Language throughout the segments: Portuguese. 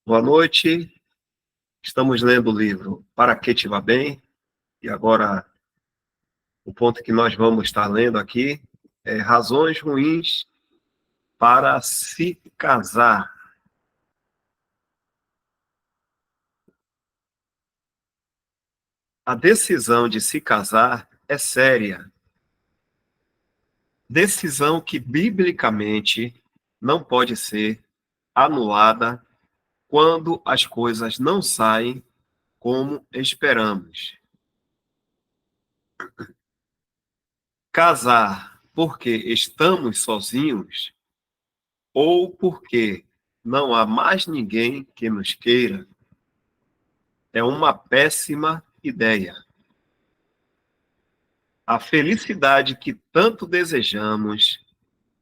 Boa noite. Estamos lendo o livro Para Que Te Vá Bem. E agora, o ponto que nós vamos estar lendo aqui é Razões Ruins para se Casar. A decisão de se casar é séria. Decisão que, biblicamente, não pode ser anulada quando as coisas não saem como esperamos. Casar porque estamos sozinhos ou porque não há mais ninguém que nos queira, é uma péssima ideia. A felicidade que tanto desejamos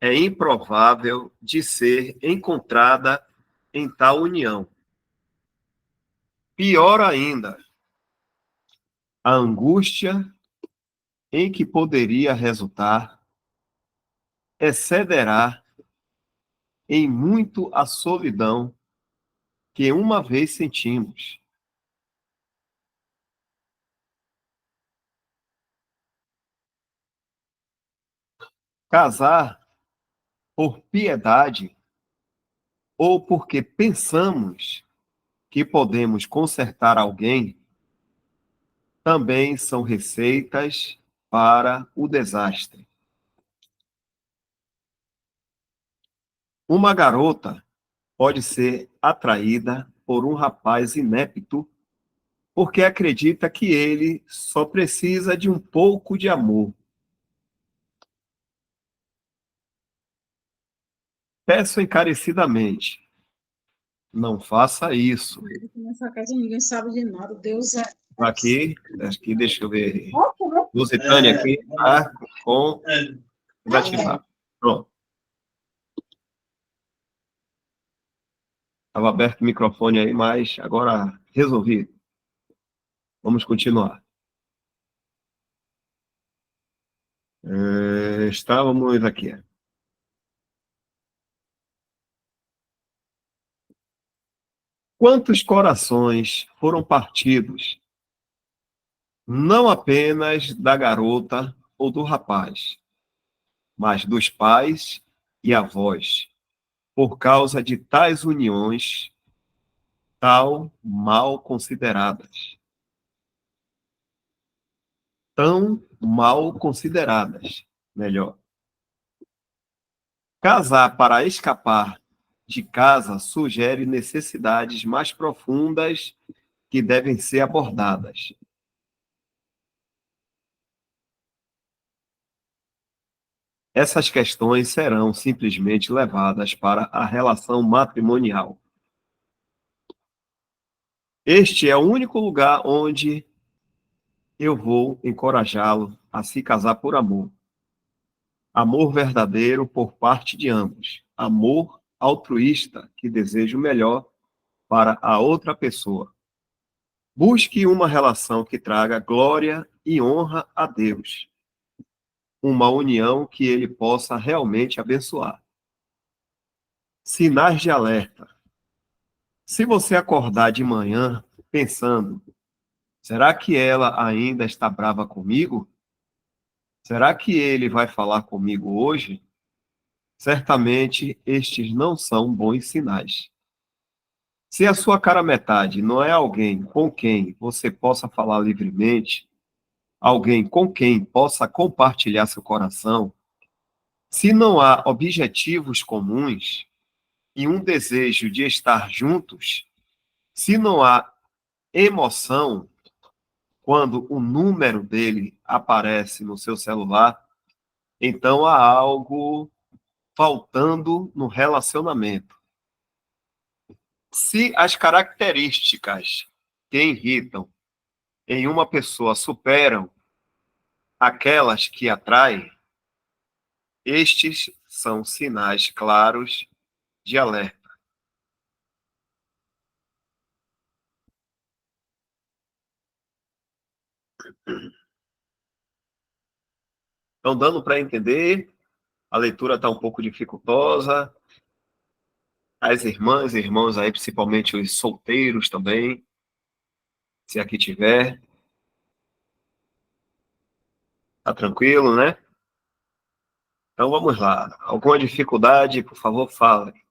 é improvável de ser encontrada em tal união. Pior ainda, a angústia em que poderia resultar excederá em muito a solidão que uma vez sentimos. Casar por piedade ou porque pensamos que podemos consertar alguém também são receitas para o desastre. Uma garota pode ser atraída por um rapaz inepto porque acredita que ele só precisa de um pouco de amor. Peço encarecidamente, não faça isso. Nessa casa ninguém sabe de nada. Deus é. Aqui, deixa eu ver. Lusitânia aqui, tá? Com desativar. Pronto. Estava aberto o microfone aí, mas agora resolvi. Vamos continuar. Estávamos aqui. Quantos corações foram partidos, não apenas da garota ou do rapaz, mas dos pais e avós, por causa de tais uniões mal consideradas. Tão mal consideradas, melhor. Casar para escapar de casa sugere necessidades mais profundas que devem ser abordadas. Essas questões serão simplesmente levadas para a relação matrimonial. Este é o único lugar onde eu vou encorajá-lo a se casar por amor. Amor verdadeiro por parte de ambos. Amor altruísta que deseja o melhor para a outra pessoa. Busque uma relação que traga glória e honra a Deus. Uma união que ele possa realmente abençoar. Sinais de alerta. Se você acordar de manhã pensando, será que ela ainda está brava comigo? Será que ele vai falar comigo hoje? Certamente estes não são bons sinais. Se a sua cara metade não é alguém com quem você possa falar livremente, alguém com quem possa compartilhar seu coração, se não há objetivos comuns e um desejo de estar juntos, se não há emoção quando o número dele aparece no seu celular, então há algo faltando no relacionamento. Se as características que irritam em uma pessoa superam aquelas que atraem, estes são sinais claros de alerta. Estão dando para entender? A leitura está um pouco dificultosa. as irmãs e irmãos aí, principalmente os solteiros também, se aqui tiver. Tá tranquilo, né? Então vamos lá. Alguma dificuldade, por favor, fale.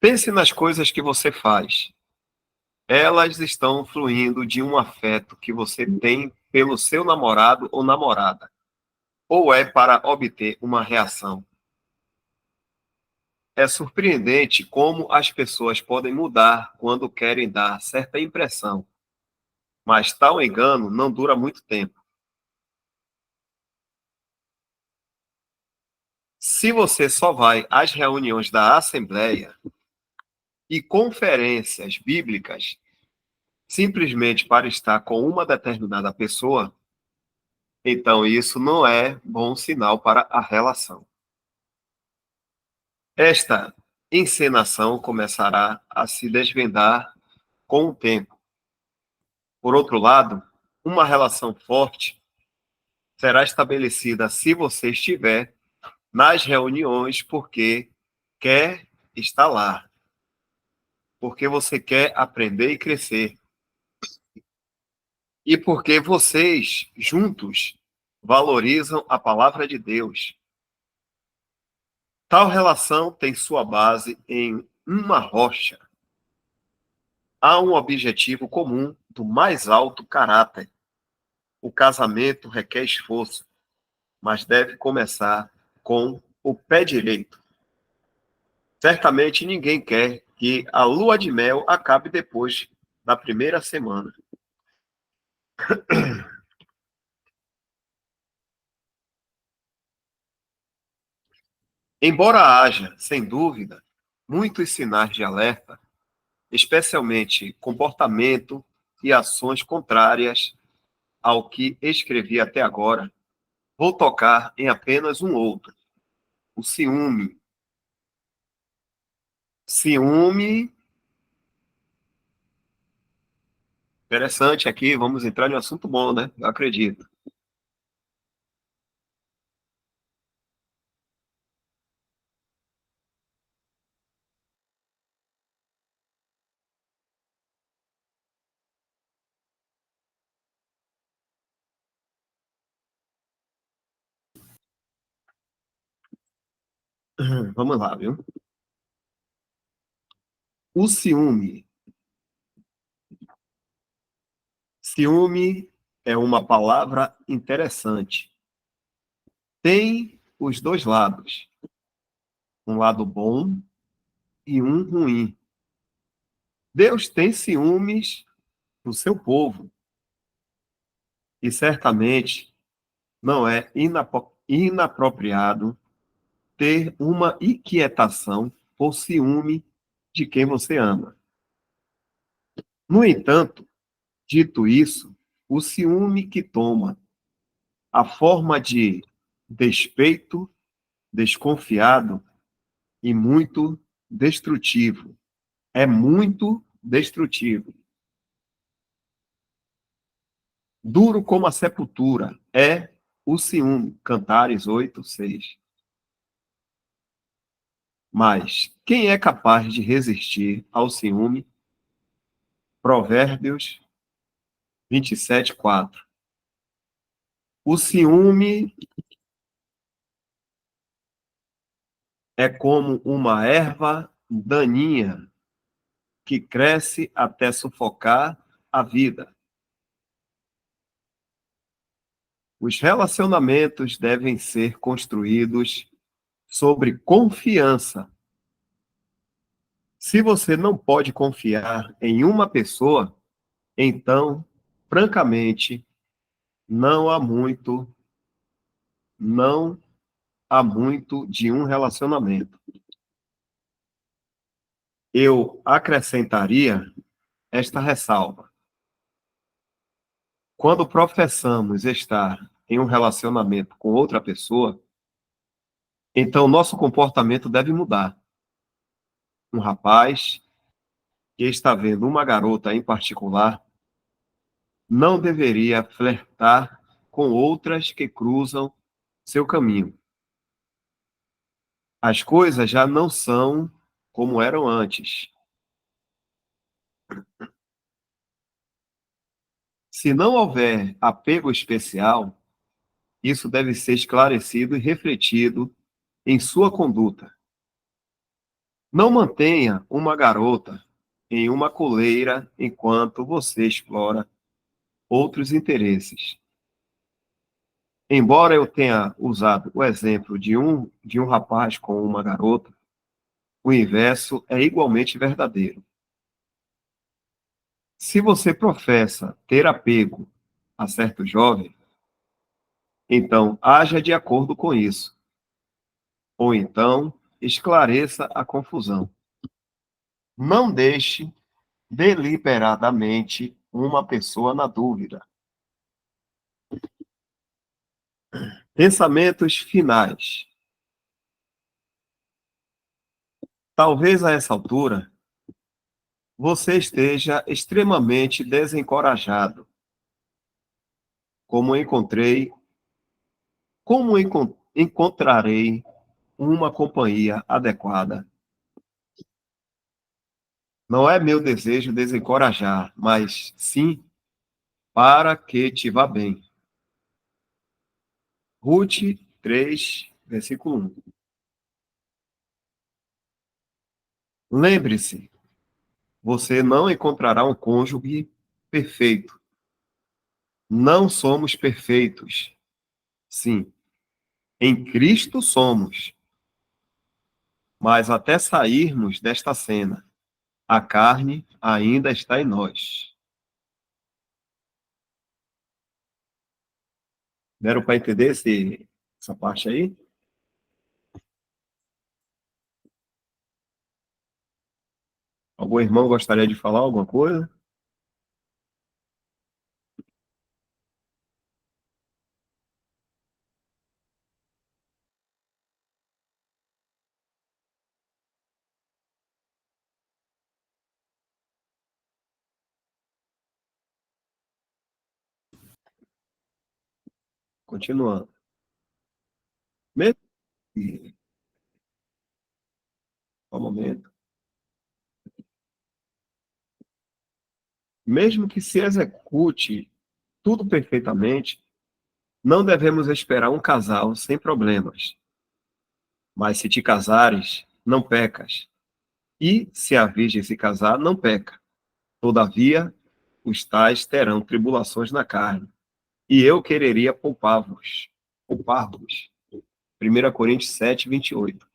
Pense nas coisas que você faz. Elas estão fluindo de um afeto que você tem pelo seu namorado ou namorada, ou é para obter uma reação. É surpreendente como as pessoas podem mudar quando querem dar certa impressão, mas tal engano não dura muito tempo. Se você só vai às reuniões da Assembleia e conferências bíblicas simplesmente para estar com uma determinada pessoa, então isso não é bom sinal para a relação. Esta encenação começará a se desvendar com o tempo. Por outro lado, uma relação forte será estabelecida se você estiver nas reuniões porque quer estar lá, porque você quer aprender e crescer, e porque vocês, juntos, valorizam a palavra de Deus. Tal relação tem sua base em uma rocha. Há um objetivo comum do mais alto caráter. O casamento requer esforço, mas deve começar com o pé direito. Certamente ninguém quer que a lua de mel acabe depois da primeira semana. Embora haja, sem dúvida, muitos sinais de alerta, especialmente comportamento e ações contrárias ao que escrevi até agora, vou tocar em apenas um outro: o ciúme. Ciúme, interessante aqui, vamos entrar em um assunto bom, né? Eu acredito. Vamos lá, viu? O ciúme. Ciúme é uma palavra interessante. Tem os dois lados, um lado bom e um ruim. Deus tem ciúmes do seu povo e certamente não é inapropriado ter uma inquietação por ciúme de quem você ama. No entanto, dito isso, o ciúme que toma a forma de despeito, desconfiado e muito destrutivo. É muito destrutivo. Duro como a sepultura é o ciúme. Cantares 8:6. Mas quem é capaz de resistir ao ciúme? Provérbios 27:4. O ciúme é como uma erva daninha que cresce até sufocar a vida. Os relacionamentos devem ser construídos sobre confiança. Se você não pode confiar em uma pessoa, então, francamente, não há muito, não há muito de um relacionamento. Eu acrescentaria esta ressalva. Quando professamos estar em um relacionamento com outra pessoa, então nosso comportamento deve mudar. Um rapaz que está vendo uma garota em particular não deveria flertar com outras que cruzam seu caminho. As coisas já não são como eram antes. Se não houver apego especial, isso deve ser esclarecido e refletido em sua conduta. Não mantenha uma garota em uma coleira enquanto você explora outros interesses. Embora eu tenha usado o exemplo de um rapaz com uma garota, o inverso é igualmente verdadeiro. Se você professa ter apego a certo jovem, então haja de acordo com isso, ou então esclareça a confusão. Não deixe deliberadamente uma pessoa na dúvida. Pensamentos finais. Talvez a essa altura você esteja extremamente desencorajado. Como encontrei, como encontrarei uma companhia adequada? Não é meu desejo desencorajar, mas sim para que te vá bem. Ruth 3, versículo 1. Lembre-se, você não encontrará um cônjuge perfeito. Não somos perfeitos. Sim, em Cristo somos. Mas até sairmos desta cena, a carne ainda está em nós. Deram para entender essa parte aí? Algum irmão gostaria de falar alguma coisa? Continuando. Mesmo que, só um momento. Mesmo que se execute tudo perfeitamente, não devemos esperar um casal sem problemas. Mas se te casares, não pecas. E se a virgem se casar, não peca. Todavia, os tais terão tribulações na carne. E eu quereria poupar-vos. Poupar-vos. 1 Coríntios 7, 28.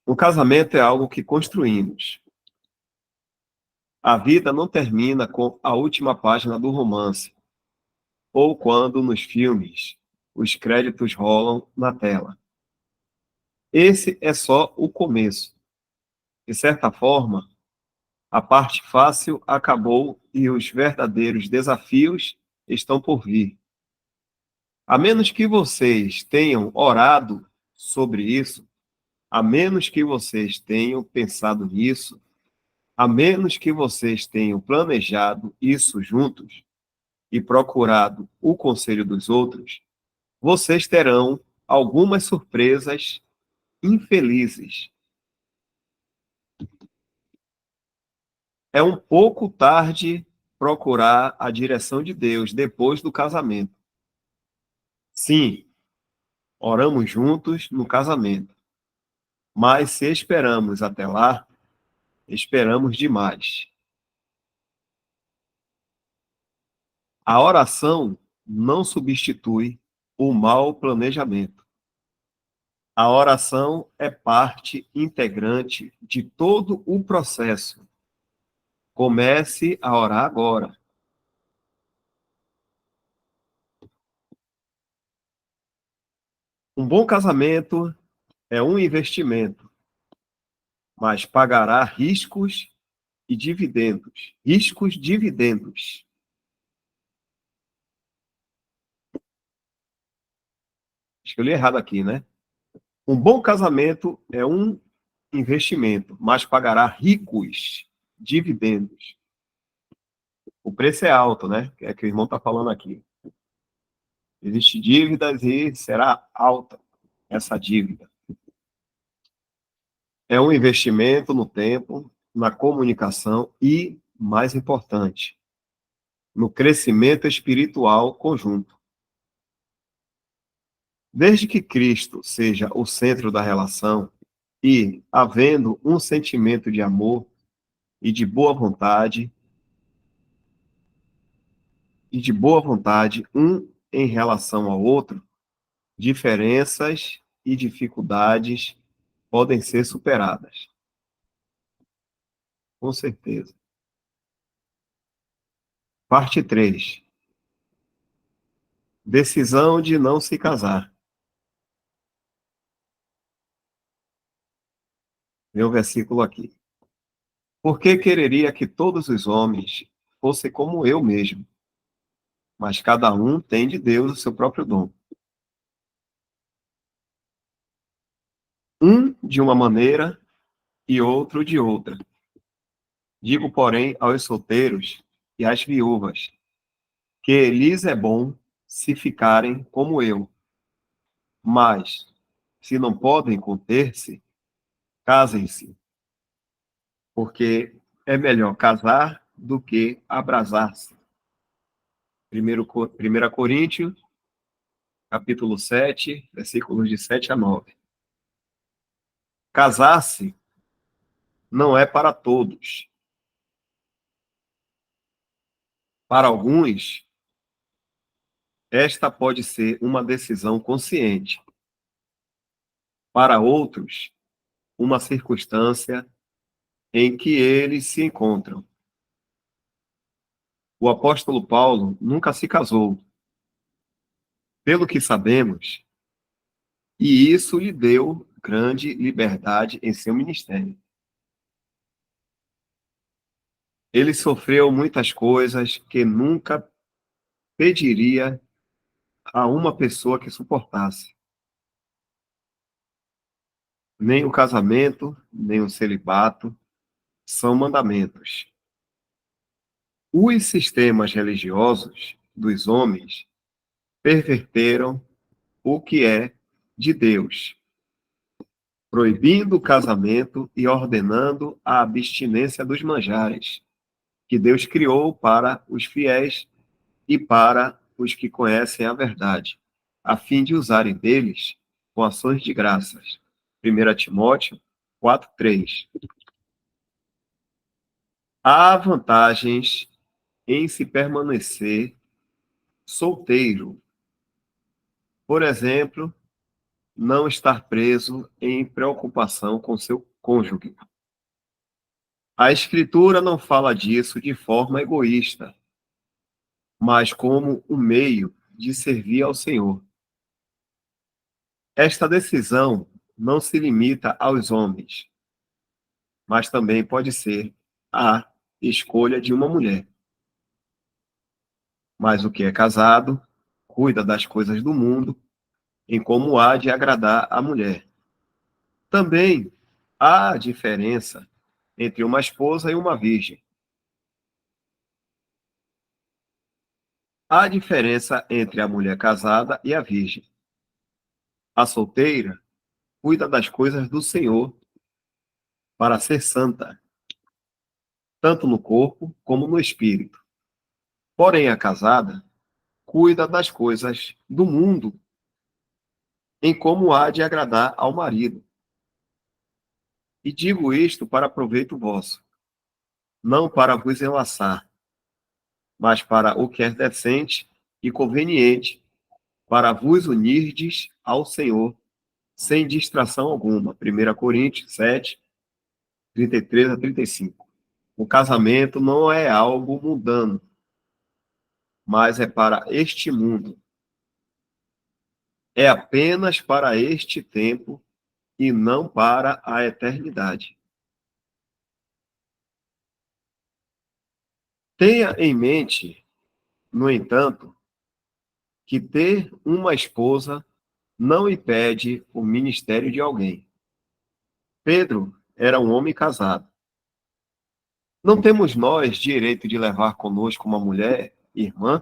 O casamento é algo que construímos. A vida não termina com a última página do romance, ou quando, nos filmes, os créditos rolam na tela. Esse é só o começo. De certa forma, a parte fácil acabou e os verdadeiros desafios estão por vir. A menos que vocês tenham orado sobre isso, a menos que vocês tenham pensado nisso, a menos que vocês tenham planejado isso juntos e procurado o conselho dos outros, vocês terão algumas surpresas infelizes. É um pouco tarde procurar a direção de Deus depois do casamento. Sim, oramos juntos no casamento, mas se esperamos até lá, esperamos demais. A oração não substitui o mau planejamento. A oração é parte integrante de todo o processo. Comece a orar agora. Um bom casamento é um investimento, mas pagará riscos e dividendos. Riscos, dividendos. Acho que eu li errado aqui, né? Um bom casamento é um investimento, mas pagará ricos dividendos. O preço é alto, né? É que o irmão está falando aqui. Existem dívidas e será alta essa dívida. É um investimento no tempo, na comunicação e, mais importante, no crescimento espiritual conjunto. Desde que Cristo seja o centro da relação e, havendo um sentimento de amor e de boa vontade, um em relação ao outro, diferenças e dificuldades podem ser superadas. Com certeza. Parte 3. Decisão de não se casar. Meu versículo aqui. Porque quereria que todos os homens fossem como eu mesmo, mas cada um tem de Deus o seu próprio dom. Um de uma maneira e outro de outra. Digo, porém, aos solteiros e às viúvas, que lhes é bom se ficarem como eu. Mas, se não podem conter-se, casem-se, porque é melhor casar do que abrasar-se. 1 Coríntios, capítulo 7, versículos de 7 a 9. Casar-se não é para todos. Para alguns, esta pode ser uma decisão consciente. Para outros, uma circunstância em que eles se encontram. O apóstolo Paulo nunca se casou, pelo que sabemos, e isso lhe deu grande liberdade em seu ministério. Ele sofreu muitas coisas que nunca pediria a uma pessoa que suportasse. Nem o casamento, nem o celibato são mandamentos. Os sistemas religiosos dos homens perverteram o que é de Deus, proibindo o casamento e ordenando a abstinência dos manjares, que Deus criou para os fiéis e para os que conhecem a verdade, a fim de usarem deles com ações de graças. 1 Timóteo 4:3. Há vantagens em se permanecer solteiro. Por exemplo, não estar preso em preocupação com seu cônjuge. A Escritura não fala disso de forma egoísta, mas como um meio de servir ao Senhor. Esta decisão não se limita aos homens, mas também pode ser a escolha de uma mulher. Mas o que é casado cuida das coisas do mundo em como há de agradar a mulher. Também há diferença entre uma esposa e uma virgem. Há diferença entre a mulher casada e a virgem. A solteira cuida das coisas do Senhor para ser santa, tanto no corpo como no espírito. Porém, a casada cuida das coisas do mundo em como há de agradar ao marido. E digo isto para proveito vosso, não para vos enlaçar, mas para o que é decente e conveniente, para vos unirdes ao Senhor, sem distração alguma. 1 Coríntios 7, 33 a 35. O casamento não é algo mundano, mas é para este mundo. É apenas para este tempo e não para a eternidade. Tenha em mente, no entanto, que ter uma esposa não impede o ministério de alguém. Pedro era um homem casado. Não temos nós direito de levar conosco uma mulher, irmã,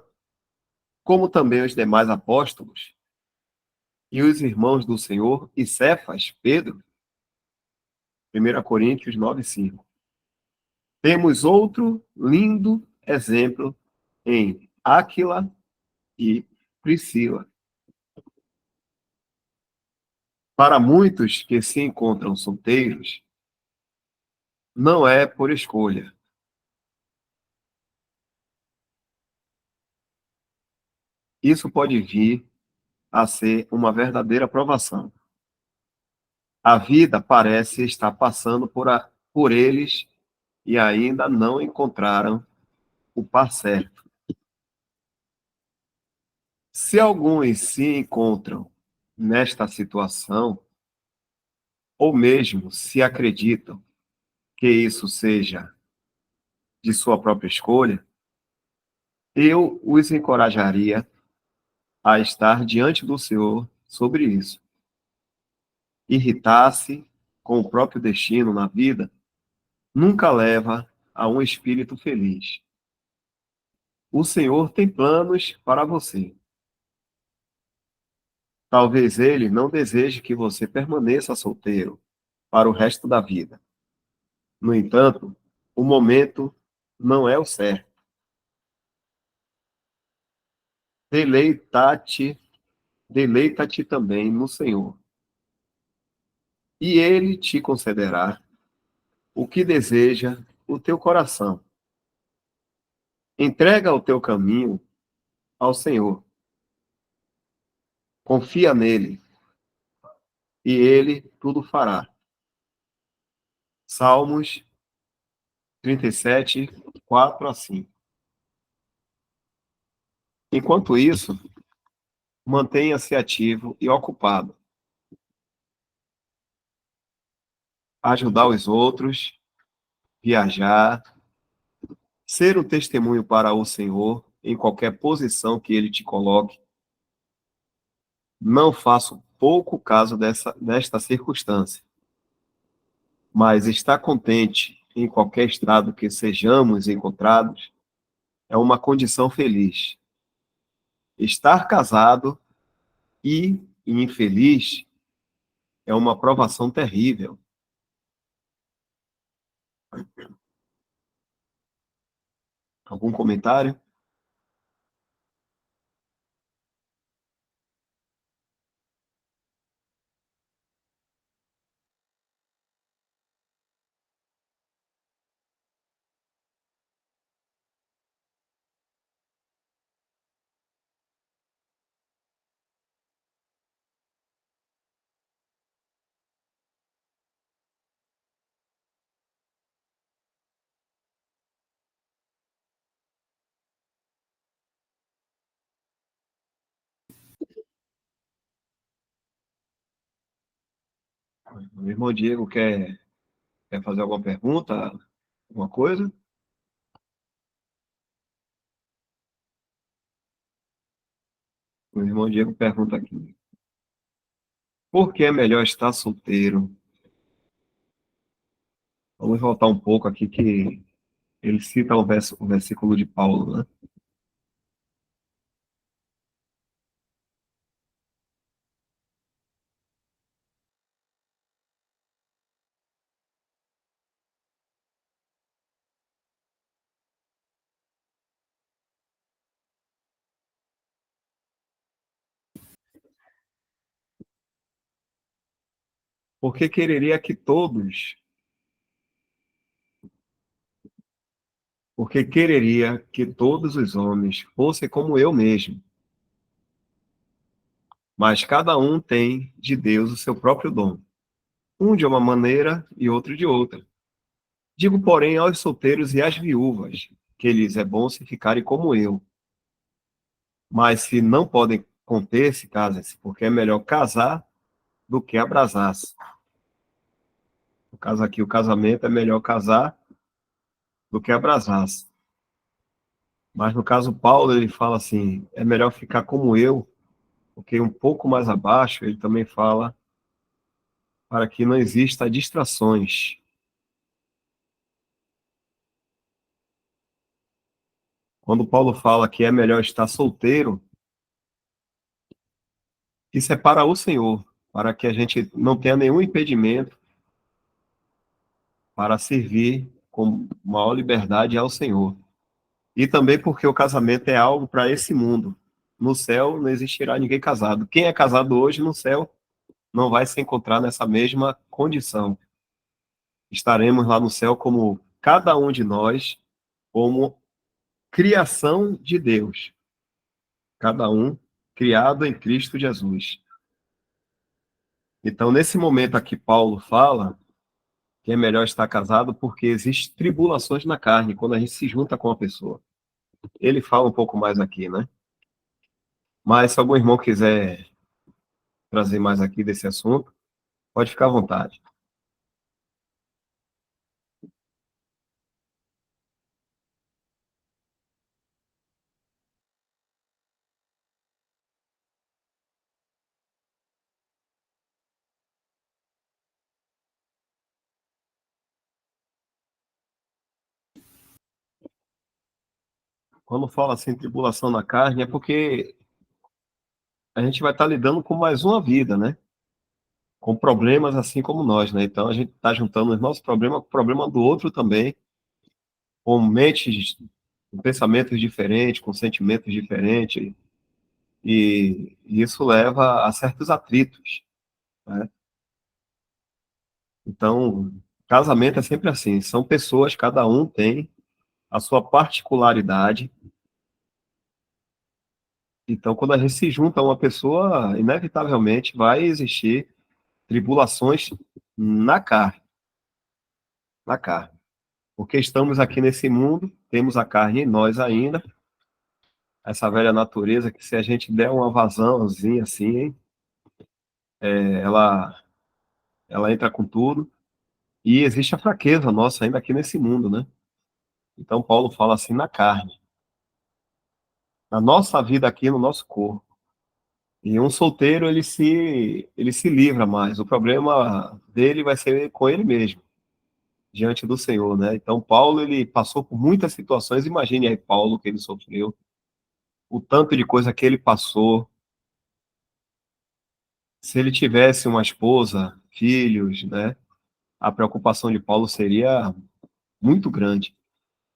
como também os demais apóstolos e os irmãos do Senhor e Cefas, Pedro? 1 Coríntios 9:5. Temos outro lindo exemplo em Áquila e Priscila. Para muitos que se encontram solteiros, não é por escolha. Isso pode vir a ser uma verdadeira provação. A vida parece estar passando por eles e ainda não encontraram o par certo. Se alguns se encontram nesta situação, ou mesmo se acreditam que isso seja de sua própria escolha, eu os encorajaria a estar diante do Senhor sobre isso. Irritar-se com o próprio destino na vida nunca leva a um espírito feliz. O Senhor tem planos para você. Talvez ele não deseje que você permaneça solteiro para o resto da vida. No entanto, o momento não é o certo. Deleita-te, deleita-te também no Senhor, e ele te concederá o que deseja o teu coração. Entrega o teu caminho ao Senhor. Confia nele, e ele tudo fará. Salmos 37, 4-5. Enquanto isso, mantenha-se ativo e ocupado. Ajudar os outros, viajar, ser um testemunho para o Senhor em qualquer posição que ele te coloque. Não faço pouco caso desta circunstância, mas estar contente em qualquer estado que sejamos encontrados é uma condição feliz. Estar casado e infeliz é uma provação terrível. Algum comentário? O irmão Diego quer fazer alguma pergunta? Alguma coisa? O irmão Diego pergunta aqui. Por que é melhor estar solteiro? Vamos voltar um pouco aqui que ele cita o versículo de Paulo, né? Porque quereria que todos, porque quereria que todos os homens fossem como eu mesmo. Mas cada um tem de Deus o seu próprio dom. Um de uma maneira e outro de outra. Digo, porém, aos solteiros e às viúvas, que lhes é bom se ficarem como eu. Mas se não podem conter-se, casem-se, porque é melhor casar do que abrasar-se. No caso aqui, o casamento é melhor casar do que abrasar-se. Mas no caso Paulo, ele fala assim, é melhor ficar como eu, porque um pouco mais abaixo ele também fala para que não exista distrações. Quando Paulo fala que é melhor estar solteiro, isso é para o Senhor, para que a gente não tenha nenhum impedimento para servir com maior liberdade ao Senhor. E também porque o casamento é algo para esse mundo. No céu não existirá ninguém casado. Quem é casado hoje no céu não vai se encontrar nessa mesma condição. Estaremos lá no céu como cada um de nós, como criação de Deus. Cada um criado em Cristo Jesus. Então, nesse momento aqui, Paulo fala que é melhor estar casado porque existem tribulações na carne quando a gente se junta com a pessoa. Ele fala um pouco mais aqui, né? Mas se algum irmão quiser trazer mais aqui desse assunto, pode ficar à vontade. Quando fala assim, tribulação na carne, é porque a gente vai estar lidando com mais uma vida, né? Com problemas assim como nós, né? Então a gente está juntando os nossos problemas com o problema do outro também, com mentes, com pensamentos diferentes, com sentimentos diferentes, e isso leva a certos atritos, né? Então, casamento é sempre assim, são pessoas, cada um tem a sua particularidade. Então, quando a gente se junta a uma pessoa, inevitavelmente vai existir tribulações na carne, na carne. Porque estamos aqui nesse mundo, temos a carne em nós ainda, essa velha natureza que se a gente der uma vazãozinha assim, ela, ela entra com tudo. E existe a fraqueza nossa ainda aqui nesse mundo, né? Então Paulo fala assim na carne, na nossa vida aqui, no nosso corpo. E um solteiro, ele se livra mais. O problema dele vai ser com ele mesmo, diante do Senhor, né? Então Paulo, ele passou por muitas situações. Imagine aí Paulo, que ele sofreu, o tanto de coisa que ele passou. Se ele tivesse uma esposa, filhos, né? A preocupação de Paulo seria muito grande.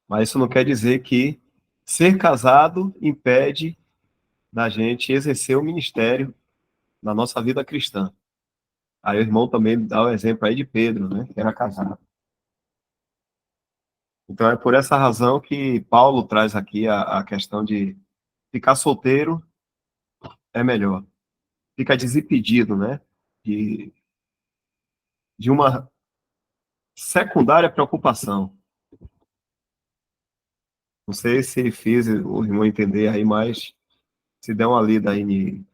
Mas isso não quer dizer que ser casado impede da gente exercer o ministério na nossa vida cristã. Aí o irmão também dá o exemplo aí de Pedro, né, que era casado. Então é por essa razão que Paulo traz aqui a questão de ficar solteiro é melhor. Fica desimpedido, né, de, de uma secundária preocupação. Não sei se fiz o irmão entender aí, mas se der uma lida aí em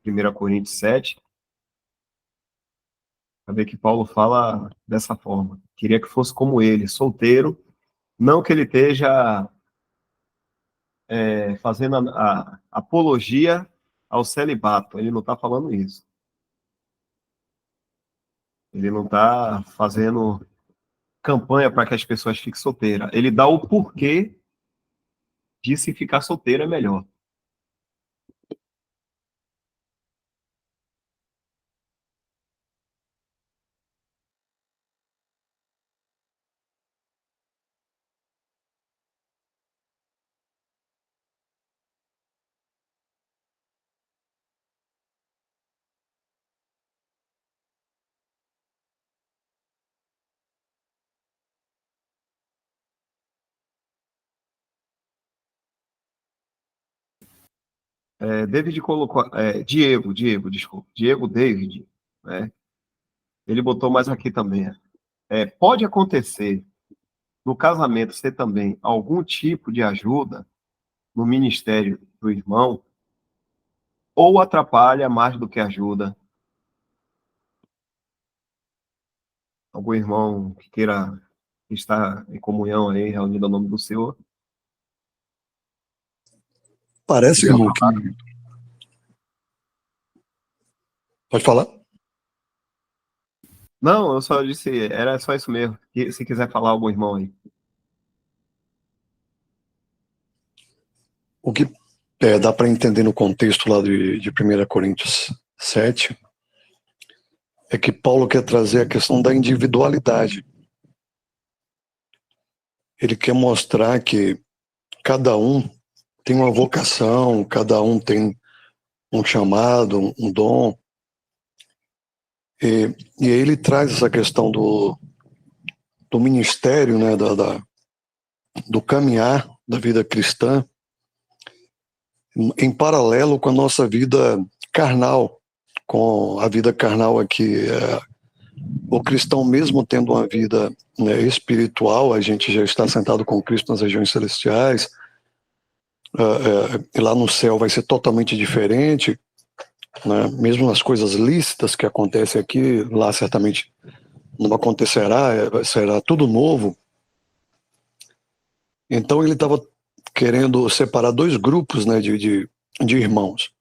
1 Coríntios 7, vai ver que Paulo fala dessa forma. Queria que fosse como ele, solteiro, não que ele esteja fazendo a apologia ao celibato, ele não está falando isso. Ele não está fazendo campanha para que as pessoas fiquem solteiras. Ele dá o porquê de se ficar solteiro é melhor. David colocou, Diego, desculpa, Diego David, né? Ele botou mais aqui também. Pode acontecer no casamento ser também algum tipo de ajuda no ministério do irmão, ou atrapalha mais do que ajuda. Algum irmão que queira estar em comunhão aí, reunido ao nome do Senhor. Parece, irmão, que. Pode falar? Não, eu só disse, era só isso mesmo. Se quiser falar algum irmão aí. O que dá para entender no contexto lá de 1 Coríntios 7 é que Paulo quer trazer a questão da individualidade. Ele quer mostrar que cada um tem uma vocação, cada um tem um chamado, um dom. E aí ele traz essa questão do ministério, né, do caminhar da vida cristã, em paralelo com a nossa vida carnal, com a vida carnal aqui. O cristão, mesmo tendo uma vida, né, espiritual, a gente já está sentado com Cristo nas regiões celestiais, e lá no céu vai ser totalmente diferente, né? Mesmo as coisas lícitas que acontecem aqui, lá certamente não acontecerá, será tudo novo. Então ele estava querendo separar dois grupos, né, de irmãos.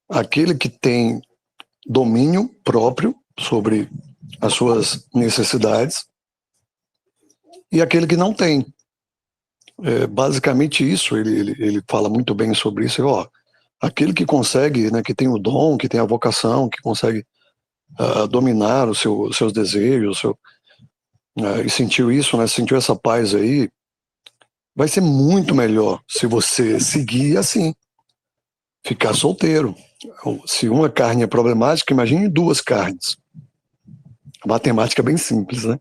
Aquele que tem domínio próprio sobre as suas necessidades e aquele que não tem. Basicamente isso, ele fala muito bem sobre isso. Ó, aquele que consegue, né, que tem o dom, que tem a vocação, que consegue dominar os seus desejos, e sentiu isso, né, sentiu essa paz aí, vai ser muito melhor se você seguir assim, ficar solteiro. Se uma carne é problemática, imagine duas carnes. A matemática é bem simples, né?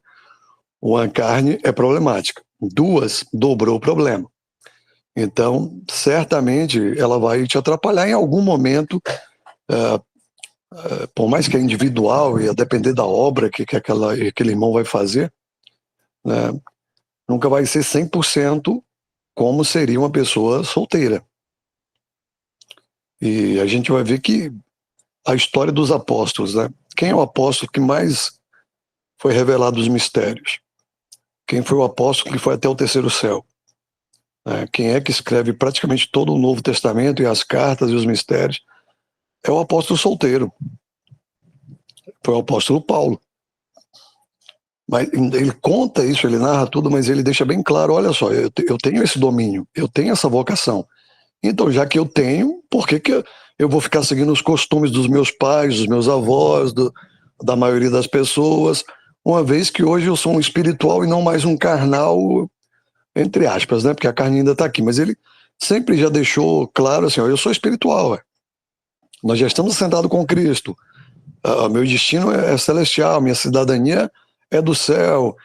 Uma carne é problemática, duas dobrou o problema. Então, certamente, ela vai te atrapalhar em algum momento, por mais que é individual e a depender da obra que aquele irmão vai fazer, né? Nunca vai ser 100% como seria uma pessoa solteira. E a gente vai ver que a história dos apóstolos, né? Quem é o apóstolo que mais foi revelado os mistérios? Quem foi o apóstolo que foi até o terceiro céu? Quem é que escreve praticamente todo o Novo Testamento e as cartas e os mistérios? É o apóstolo solteiro. Foi o apóstolo Paulo. Mas ele conta isso, ele narra tudo, mas ele deixa bem claro, olha só, eu tenho esse domínio, eu tenho essa vocação. Então, já que eu tenho, por que eu vou ficar seguindo os costumes dos meus pais, dos meus avós, da maioria das pessoas, uma vez que hoje eu sou um espiritual e não mais um carnal, entre aspas, né? Porque a carne ainda está aqui. Mas ele sempre já deixou claro assim, ó, eu sou espiritual. Nós já estamos sentados com Cristo. Meu destino é celestial, minha cidadania é do céu.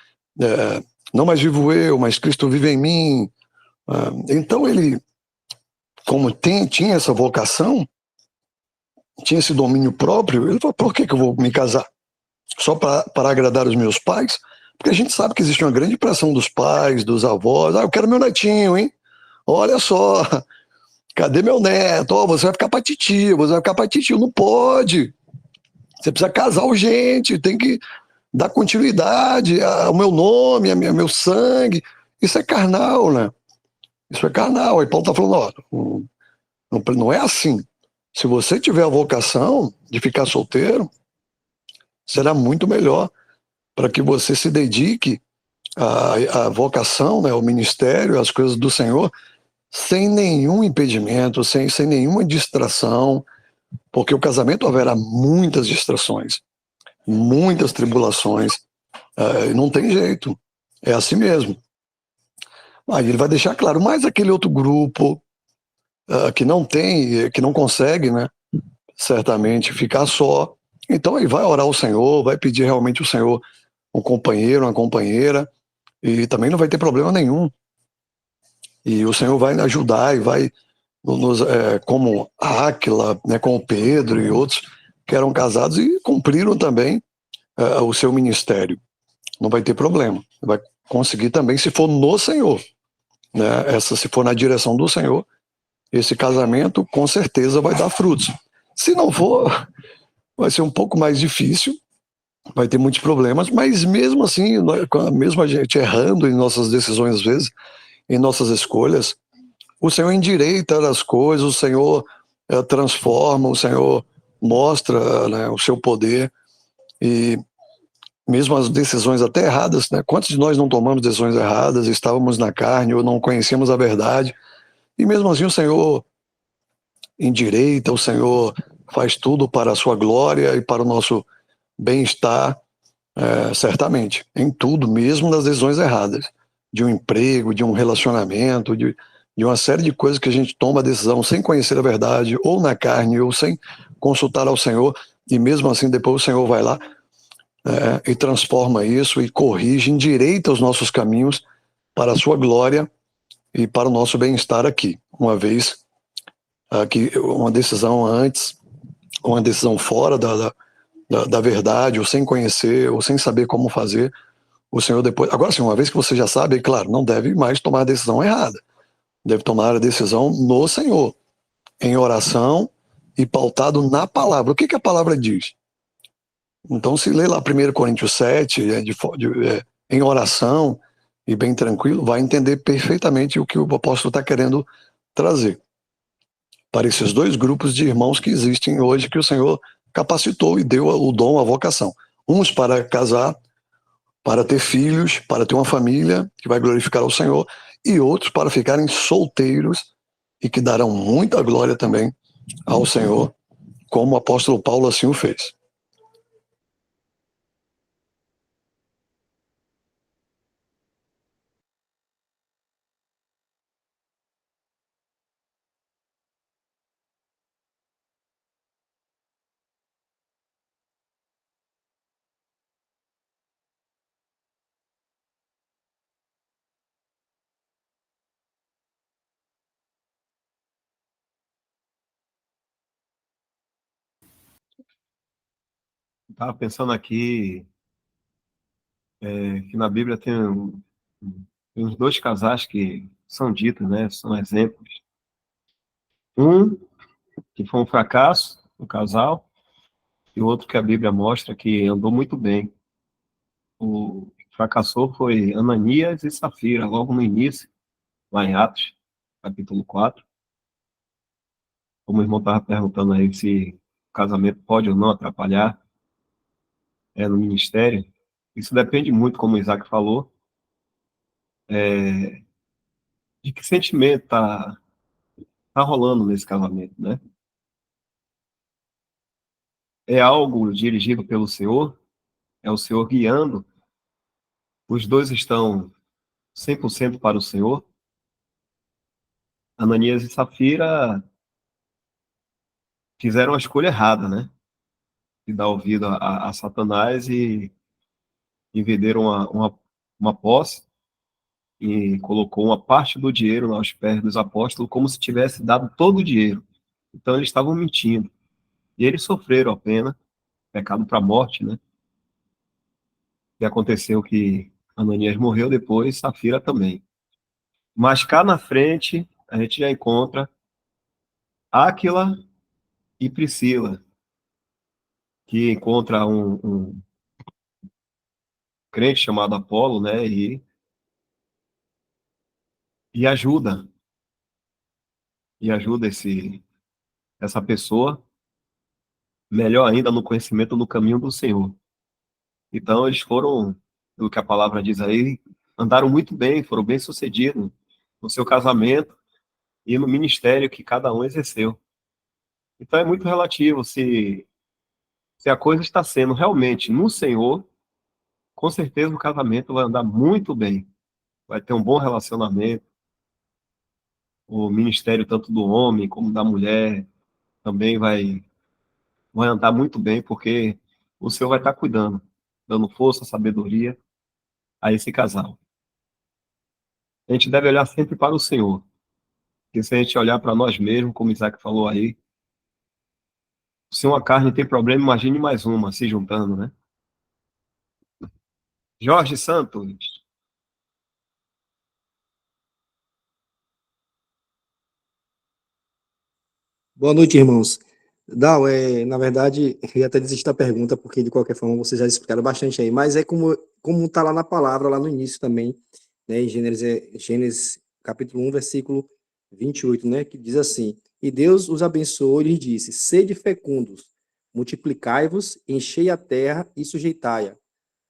Não mais vivo eu, mas Cristo vive em mim. Então ele, como tinha essa vocação, tinha esse domínio próprio, ele falou, por que eu vou me casar? Só para agradar os meus pais? Porque a gente sabe que existe uma grande pressão dos pais, dos avós. Eu quero meu netinho, hein? Olha só, cadê meu neto? Você vai ficar pra titio, você vai ficar pra titio. Não pode. Você precisa casar urgente, tem que dar continuidade ao meu nome, meu sangue. Isso é carnal, né? Isso é carnal. Aí Paulo está falando, ó, não é assim. Se você tiver a vocação de ficar solteiro, será muito melhor para que você se dedique à vocação, né, ao ministério, às coisas do Senhor, sem nenhum impedimento, sem nenhuma distração, porque o casamento haverá muitas distrações, muitas tribulações, não tem jeito, é assim mesmo. Aí ele vai deixar claro, mas aquele outro grupo que não consegue, né, certamente ficar só, então ele vai orar ao Senhor, vai pedir realmente ao Senhor um companheiro, uma companheira, e também não vai ter problema nenhum. E o Senhor vai ajudar e vai, como a Áquila, né, com o Pedro e outros que eram casados e cumpriram também o seu ministério. Não vai ter problema. Vai conseguir também, se for no Senhor. Né, se for na direção do Senhor, esse casamento com certeza vai dar frutos. Se não for, vai ser um pouco mais difícil, vai ter muitos problemas, mas mesmo assim, mesmo a gente errando em nossas decisões às vezes, em nossas escolhas, o Senhor endireita as coisas, o Senhor transforma, o Senhor mostra, né, o seu poder, e mesmo as decisões até erradas, né, quantos de nós não tomamos decisões erradas, estávamos na carne ou não conhecemos a verdade, E mesmo assim o Senhor endireita, o Senhor faz tudo para a sua glória e para o nosso bem-estar, certamente, em tudo, mesmo nas decisões erradas, de um emprego, de um relacionamento, de uma série de coisas que a gente toma a decisão sem conhecer a verdade, ou na carne, ou sem consultar ao Senhor, e mesmo assim depois o Senhor vai lá e transforma isso e corrige, endireita os nossos caminhos para a sua glória e para o nosso bem-estar aqui. Uma vez que uma decisão antes, uma decisão fora da verdade, ou sem conhecer, ou sem saber como fazer, o Senhor depois... Agora sim, uma vez que você já sabe, claro, não deve mais tomar a decisão errada. Deve tomar a decisão no Senhor, em oração e pautado na palavra. O que a palavra diz? Então, se lê lá 1 Coríntios 7, em oração e bem tranquilo, vai entender perfeitamente o que o apóstolo está querendo trazer para esses dois grupos de irmãos que existem hoje, que o Senhor capacitou e deu o dom, a vocação. Uns para casar, para ter filhos, para ter uma família que vai glorificar ao Senhor, e outros para ficarem solteiros e que darão muita glória também ao Senhor, como o apóstolo Paulo assim o fez. Estava pensando aqui que na Bíblia tem uns dois casais que são ditos, né? São exemplos. Um que foi um fracasso, o casal, e outro que a Bíblia mostra que andou muito bem. O fracassou foi Ananias e Safira, logo no início, lá em Atos, capítulo 4. Como o irmão estava perguntando aí se o casamento pode ou não atrapalhar no ministério, isso depende muito, como o Isaac falou, de que sentimento tá rolando nesse casamento, né? É algo dirigido pelo Senhor, é o Senhor guiando, os dois estão 100% para o Senhor. Ananias e Safira fizeram a escolha errada, né? De dar ouvido a Satanás e venderam uma posse e colocou uma parte do dinheiro aos pés dos apóstolos como se tivesse dado todo o dinheiro. Então eles estavam mentindo. E eles sofreram a pena, pecado para a morte, né? E aconteceu que Ananias morreu depois, Safira também. Mas cá na frente, a gente já encontra Áquila e Priscila, que encontra um crente chamado Apolo, né? E ajuda, essa pessoa, melhor ainda, no conhecimento no caminho do Senhor. Então, eles foram, do que a palavra diz aí, andaram muito bem, foram bem-sucedidos no seu casamento e no ministério que cada um exerceu. Então, é muito relativo se a coisa está sendo realmente no Senhor, com certeza o casamento vai andar muito bem, vai ter um bom relacionamento, o ministério tanto do homem como da mulher também vai andar muito bem, porque o Senhor vai estar cuidando, dando força, sabedoria a esse casal. A gente deve olhar sempre para o Senhor, porque se a gente olhar para nós mesmos, como Isaac falou aí, se uma carne tem problema, imagine mais uma se juntando, né? Jorge Santos. Boa noite, irmãos. Não, na verdade, eu ia até desistir da pergunta, porque de qualquer forma vocês já explicaram bastante aí, mas é como está lá na palavra, lá no início também, né, em Gênesis capítulo 1, versículo 28, né, que diz assim: E Deus os abençoou e lhes disse: Sede fecundos, multiplicai-vos, enchei a terra e sujeitai-a,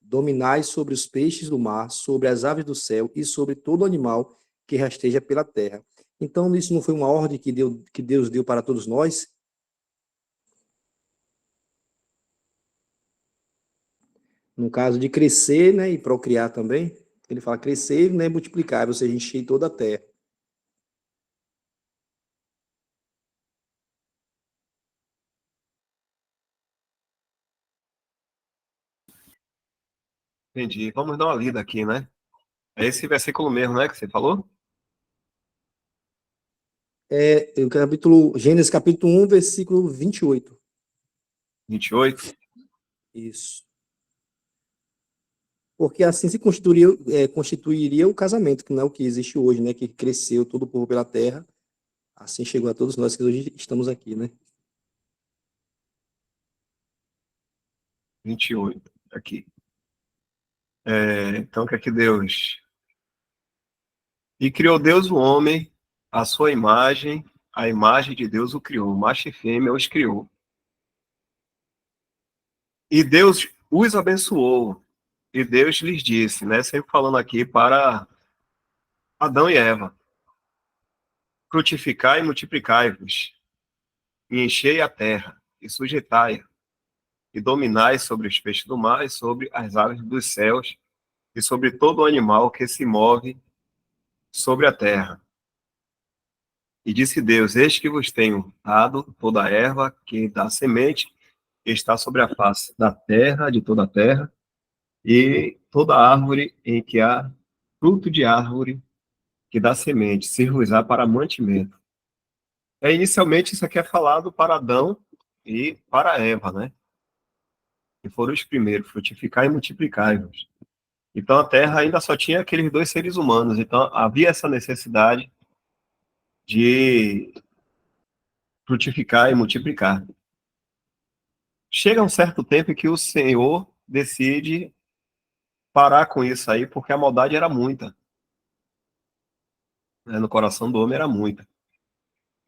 dominai sobre os peixes do mar, sobre as aves do céu e sobre todo animal que rasteja pela terra. Então, isso não foi uma ordem que Deus deu para todos nós? No caso de crescer, né, e procriar também. Ele fala crescer, né, multiplicar, ou seja, encher toda a terra. Entendi. Vamos dar uma lida aqui, né? É esse versículo mesmo, né, que você falou? Gênesis capítulo 1, versículo 28. 28. Isso. Porque assim se constituiria o casamento, que não é o que existe hoje, né? Que cresceu todo o povo pela terra. Assim chegou a todos nós que hoje estamos aqui, né? 28. Aqui. Então, o que é que Deus... E criou Deus o homem, a sua imagem, a imagem de Deus o criou. Macho e fêmea os criou. E Deus os abençoou. E Deus lhes disse, né? Sempre falando aqui para Adão e Eva. Frutificai e multiplicai-vos, e enchei a terra, e sujeitai-a, e dominai sobre os peixes do mar, e sobre as aves dos céus, e sobre todo animal que se move sobre a terra. E disse Deus, eis que vos tenho dado toda a erva que dá semente, que está sobre a face da terra, de toda a terra, e toda árvore em que há fruto de árvore que dá semente, ser-vos-á para mantimento. Inicialmente, isso aqui é falado para Adão e para Eva, né? Que foram os primeiros, frutificar e multiplicar-vos. Então, a Terra ainda só tinha aqueles dois seres humanos. Então, havia essa necessidade de frutificar e multiplicar. Chega um certo tempo em que o Senhor decide parar com isso aí, porque a maldade era muita, né? No coração do homem era muita.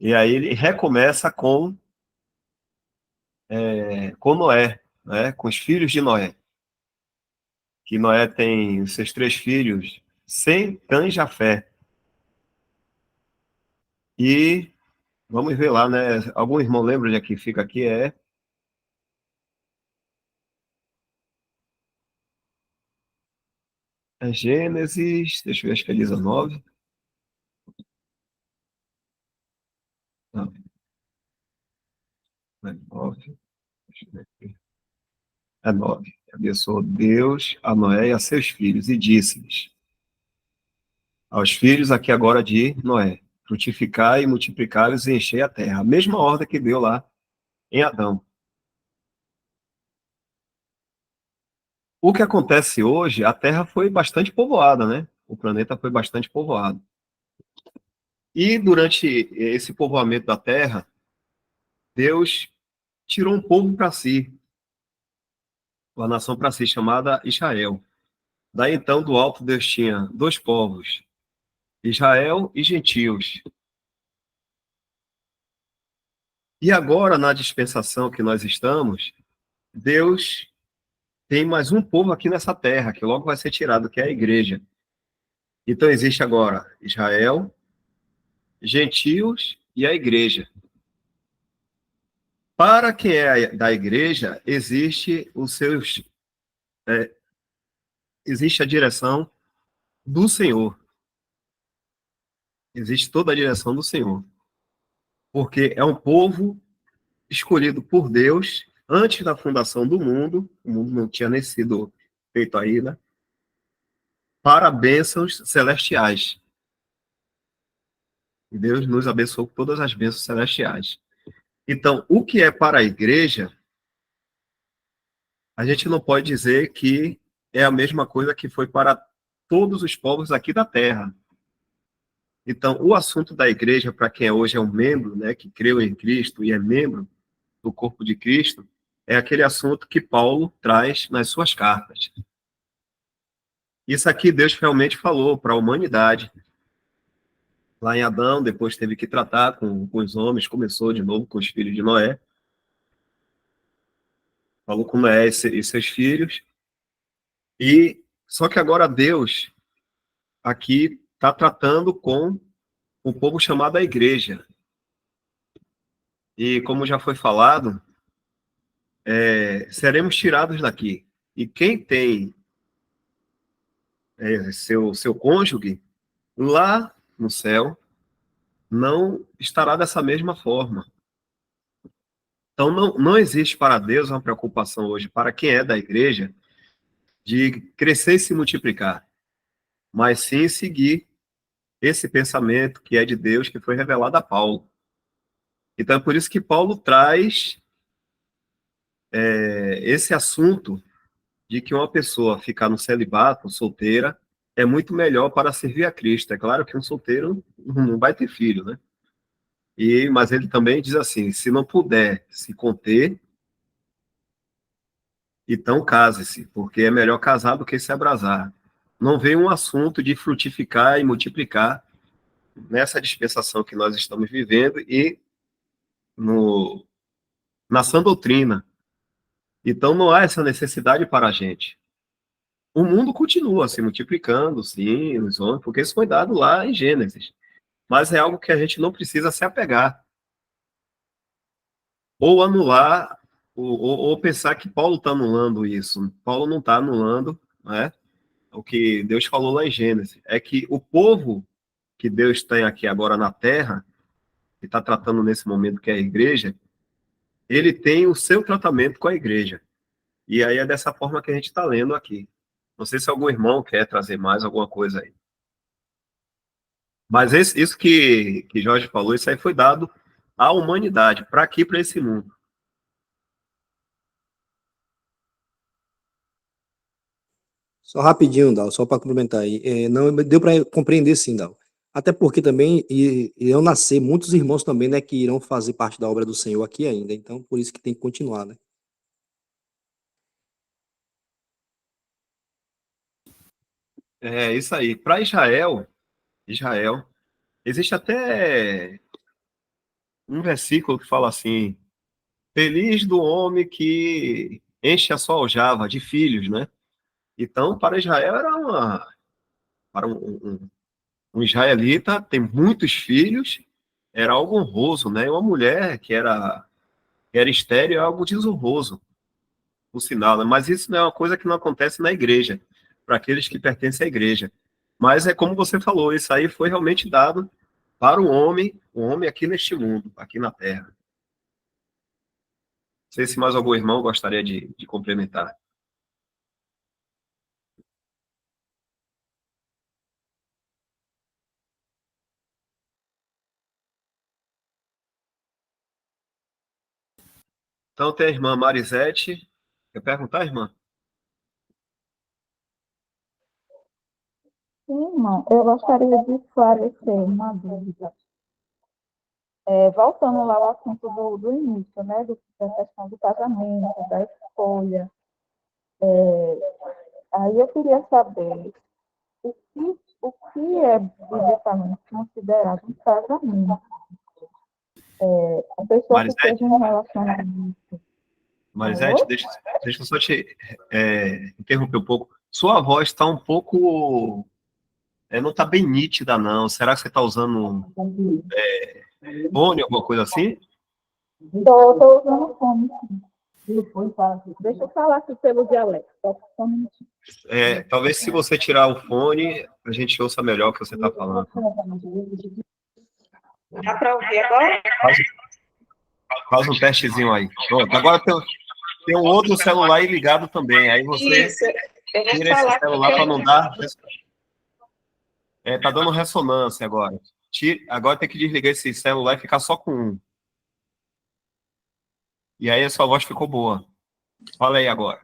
E aí ele recomeça com Noé, né? Com os filhos de Noé. Que Noé tem os seus 3 filhos, Sem, Cã e Jafé. E vamos ver lá, né? Algum irmão lembra onde é que fica aqui? É Gênesis, deixa eu ver, acho que é 19. Não, não é 9. Deixa eu ver aqui. É 9. Abençoou Deus a Noé e a seus filhos, e disse-lhes, aos filhos aqui agora de Noé, frutificai e multiplicai-vos e enchei a terra. A mesma ordem que deu lá em Adão. O que acontece hoje, a Terra foi bastante povoada, né? O planeta foi bastante povoado. E durante esse povoamento da Terra, Deus tirou um povo para si, uma nação para si, chamada Israel. Daí então, do alto, Deus tinha 2 povos, Israel e gentios. E agora, na dispensação que nós estamos, Deus tem mais um povo aqui nessa terra, que logo vai ser tirado, que é a igreja. Então, existe agora Israel, gentios e a igreja. Para quem é da igreja, existe a direção do Senhor. Existe toda a direção do Senhor. Porque é um povo escolhido por Deus antes da fundação do mundo, o mundo não tinha nem sido feito ainda, para bênçãos celestiais. E Deus nos abençoou com todas as bênçãos celestiais. Então, o que é para a igreja, a gente não pode dizer que é a mesma coisa que foi para todos os povos aqui da terra. Então, o assunto da igreja, para quem hoje é um membro, né, que creu em Cristo e é membro do corpo de Cristo, é aquele assunto que Paulo traz nas suas cartas. Isso aqui Deus realmente falou para a humanidade. Lá em Adão, depois teve que tratar com os homens, começou de novo com os filhos de Noé. Falou com Noé e seus filhos. E só que agora Deus aqui está tratando com o povo chamado a igreja. E como já foi falado, seremos tirados daqui. E quem tem seu cônjuge lá no céu não estará dessa mesma forma. Então, não existe para Deus uma preocupação hoje, para quem é da igreja, de crescer e se multiplicar, mas sim seguir esse pensamento que é de Deus, que foi revelado a Paulo. Então, é por isso que Paulo traz esse assunto de que uma pessoa ficar no celibato, solteira, é muito melhor para servir a Cristo. É claro que um solteiro não vai ter filho, né? Mas ele também diz assim, se não puder se conter, então case-se, porque é melhor casar do que se abrasar. Não vem um assunto de frutificar e multiplicar nessa dispensação que nós estamos vivendo e na sã doutrina. Então não há essa necessidade para a gente. O mundo continua se multiplicando, sim, os homens, porque isso foi dado lá em Gênesis. Mas é algo que a gente não precisa se apegar. Ou anular, ou pensar que Paulo está anulando isso. Paulo não está anulando, né? O que Deus falou lá em Gênesis. É que o povo que Deus tem aqui agora na Terra, que está tratando nesse momento que é a igreja, ele tem o seu tratamento com a igreja. E aí é dessa forma que a gente está lendo aqui. Não sei se algum irmão quer trazer mais alguma coisa aí. Mas isso que Jorge falou, isso aí foi dado à humanidade, para aqui, para esse mundo. Só rapidinho, Dal, só para complementar aí. Não deu para compreender sim, Dal. Até porque também irão nascer muitos irmãos também, né, que irão fazer parte da obra do Senhor aqui ainda. Então, por isso que tem que continuar, né? É isso aí. Para Israel, existe até um versículo que fala assim: Feliz do homem que enche a sua aljava de filhos, né? Então, para Israel era para um israelita ter muitos filhos era algo honroso, né? Uma mulher que era estéril é algo desonroso, por sinal, né? Mas isso não é uma coisa que não acontece na igreja, para aqueles que pertencem à igreja. Mas é como você falou, isso aí foi realmente dado para o homem aqui neste mundo, aqui na Terra. Não sei se mais algum irmão gostaria de complementar. Então tem a irmã Marisete. Quer perguntar, irmã? Sim, irmão, eu gostaria de esclarecer uma dúvida. Voltando lá ao assunto do início, né, da questão do casamento, da escolha, aí eu queria saber o que é biblicamente considerado um casamento. A pessoa que Marisete? teve um relacionamento. Marisete, Alô? deixa eu só te interromper um pouco. Sua voz está um pouco. Não está bem nítida, não. Será que você está usando um fone, alguma coisa assim? Estou usando fone. Deixa eu falar aqui pelo dialeto. Só um minutinho. Talvez se você tirar o fone, a gente ouça melhor o que você está falando. Dá para ouvir agora? Faz um testezinho aí. Pronto. Agora tem um outro celular aí ligado também. Aí você Isso, eu vou tira esse falar celular para porque não dar. Tá dando ressonância agora. Agora tem que desligar esse celular e ficar só com um. E aí a sua voz ficou boa. Fala aí agora.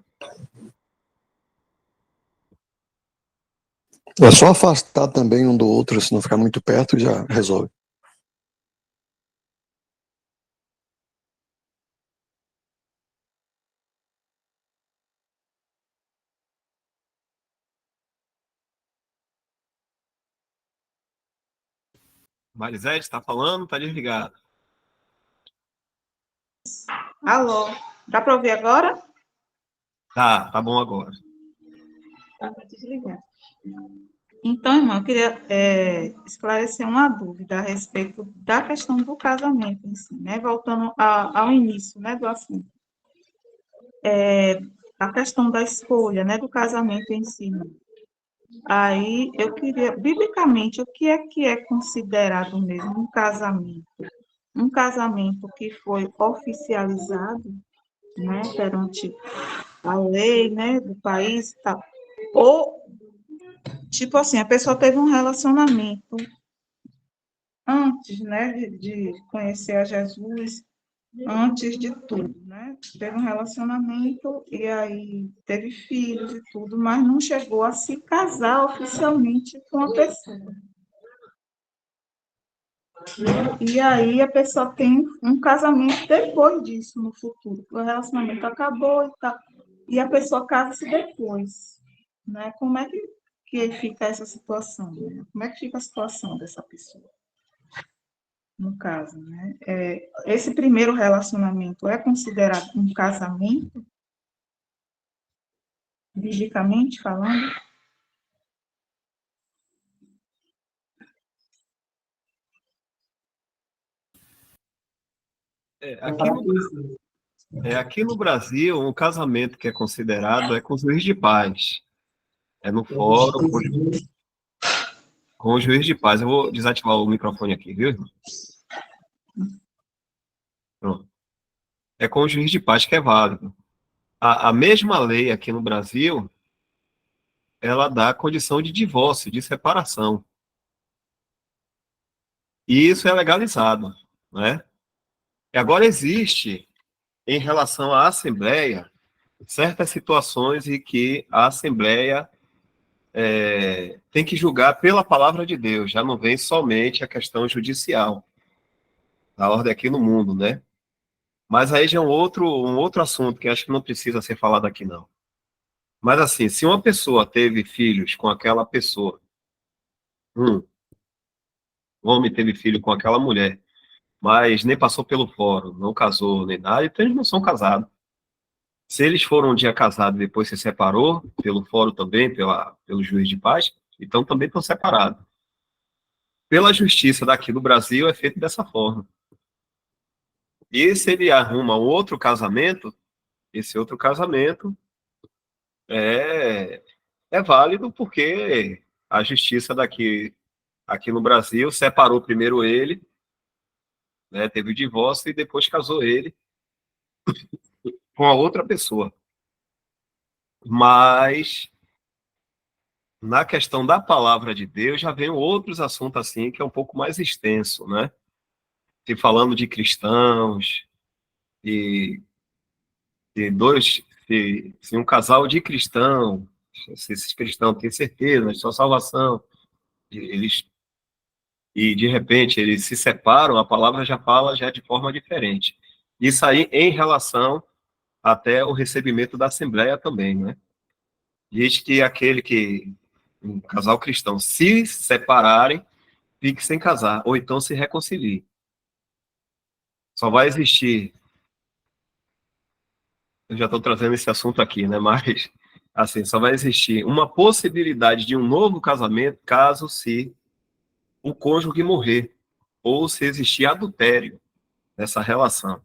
É só afastar também um do outro, se não ficar muito perto, já resolve. Marisete, está falando? Está desligado. Alô, dá para ouvir agora? Tá bom agora. Tá desligado. Então, irmã, eu queria esclarecer uma dúvida a respeito da questão do casamento em si, né? Voltando ao início, né, do assunto. A questão da escolha, né, do casamento em si. Né? Aí, eu queria, biblicamente, o que é considerado mesmo um casamento? Um casamento que foi oficializado, né, perante a lei, né, do país e tal. Ou, tipo assim, a pessoa teve um relacionamento antes, né, de conhecer a Jesus, antes de tudo, né? Teve um relacionamento e aí teve filhos e tudo, mas não chegou a se casar oficialmente com a pessoa. E aí a pessoa tem um casamento depois disso, no futuro. O relacionamento acabou e tal. E a pessoa casa-se depois. Né? Como é que fica essa situação? Né? Como é que fica a situação dessa pessoa? No caso, né? Esse primeiro relacionamento é considerado um casamento, biblicamente falando? É, aqui no Brasil, um casamento que é considerado é com o juiz de paz. É no fórum com o juiz de paz. Eu vou desativar o microfone aqui, viu, irmão? Pronto. É com o juiz de paz que é válido. A mesma lei aqui no Brasil, ela dá condição de divórcio, de separação. E isso é legalizado, né? E agora existe, em relação à Assembleia, certas situações em que a Assembleia tem que julgar pela palavra de Deus, já não vem somente a questão judicial, da ordem aqui no mundo, né? Mas aí já é um outro assunto que acho que não precisa ser falado aqui, não. Mas assim, se uma pessoa teve filhos com aquela pessoa, um homem teve filho com aquela mulher, mas nem passou pelo fórum, não casou nem nada, então eles não são casados. Se eles foram um dia casados e depois se separou, pelo fórum também, pelo juiz de paz, então também estão separados. Pela justiça daqui do Brasil é feito dessa forma. E se ele arruma um outro casamento, esse outro casamento é, é válido porque a justiça aqui no Brasil separou primeiro ele, né, teve o divórcio e depois casou ele com a outra pessoa. Mas na questão da palavra de Deus já vem outros assuntos assim que é um pouco mais extenso, né? Se falando de cristãos e se um casal de cristão, se esses cristãos têm certeza de sua salvação, eles e de repente eles se separam, a palavra já fala já de forma diferente. Isso aí em relação até o recebimento da Assembleia também, né? Diz que um casal cristão, se separarem, fique sem casar, ou então se reconcilie. Só vai existir, eu já estou trazendo esse assunto aqui, né? Mas, assim, só vai existir uma possibilidade de um novo casamento caso se o cônjuge morrer, ou se existir adultério nessa relação.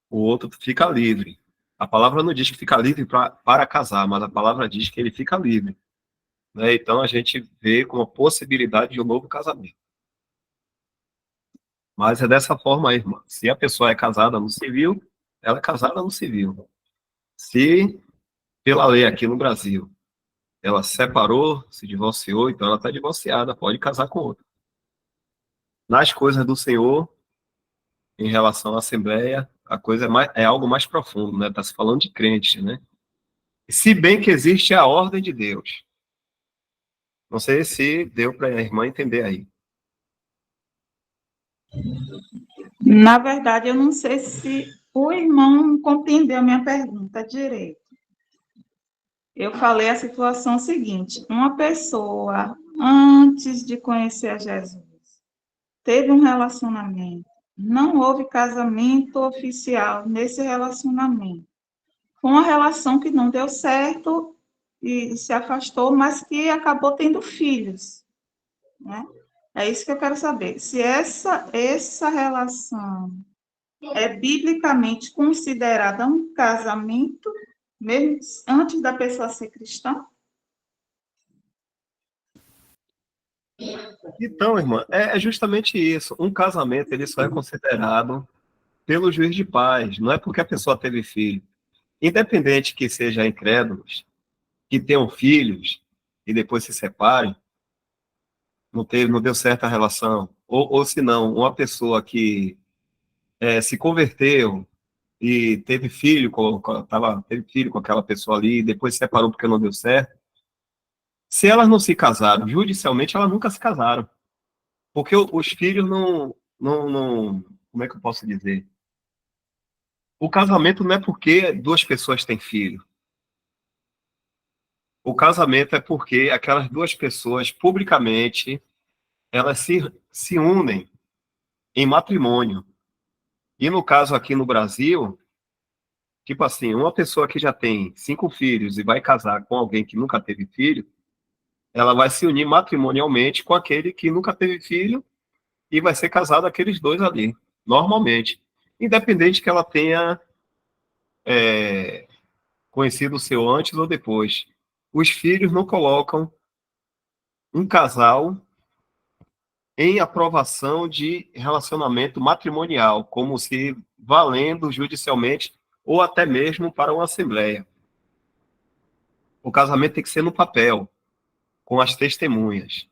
O outro fica livre. A palavra não diz que fica livre para casar, mas a palavra diz que ele fica livre. Né? Então, a gente vê como a possibilidade de um novo casamento. Mas é dessa forma aí, irmã. Se a pessoa é casada no civil, ela é casada no civil. Se, pela lei aqui no Brasil, ela separou, se divorciou, então ela está divorciada, pode casar com outro. Nas coisas do Senhor, em relação à Assembleia, a coisa é algo mais profundo, né? Está se falando de crente, né? Se bem que existe a ordem de Deus. Não sei se deu para a irmã entender aí. Na verdade, eu não sei se o irmão compreendeu a minha pergunta direito. Eu falei a situação seguinte: uma pessoa, antes de conhecer a Jesus, teve um relacionamento, não houve casamento oficial nesse relacionamento. Foi uma relação que não deu certo e se afastou, mas que acabou tendo filhos, né? É isso que eu quero saber. Se essa relação é biblicamente considerada um casamento, mesmo antes da pessoa ser cristã? Então, irmã, é justamente isso. Um casamento, ele só é considerado pelo juiz de paz, não é porque a pessoa teve filho. Independente que seja incrédulos, que tenham filhos e depois se separem, não deu certo a relação. Ou se não, uma pessoa que se converteu e teve filho com aquela pessoa ali, e depois se separou porque não deu certo. Se elas não se casaram, judicialmente elas nunca se casaram. Porque os filhos não. Como é que eu posso dizer? O casamento não é porque duas pessoas têm filho. O casamento é porque aquelas duas pessoas, publicamente, elas se unem em matrimônio. E no caso aqui no Brasil, tipo assim, uma pessoa que já tem 5 filhos e vai casar com alguém que nunca teve filho, ela vai se unir matrimonialmente com aquele que nunca teve filho e vai ser casado aqueles dois ali, normalmente. Independente que ela tenha conhecido o seu antes ou depois. Os filhos não colocam um casal em aprovação de relacionamento matrimonial, como se valendo judicialmente ou até mesmo para uma assembleia. O casamento tem que ser no papel, com as testemunhas.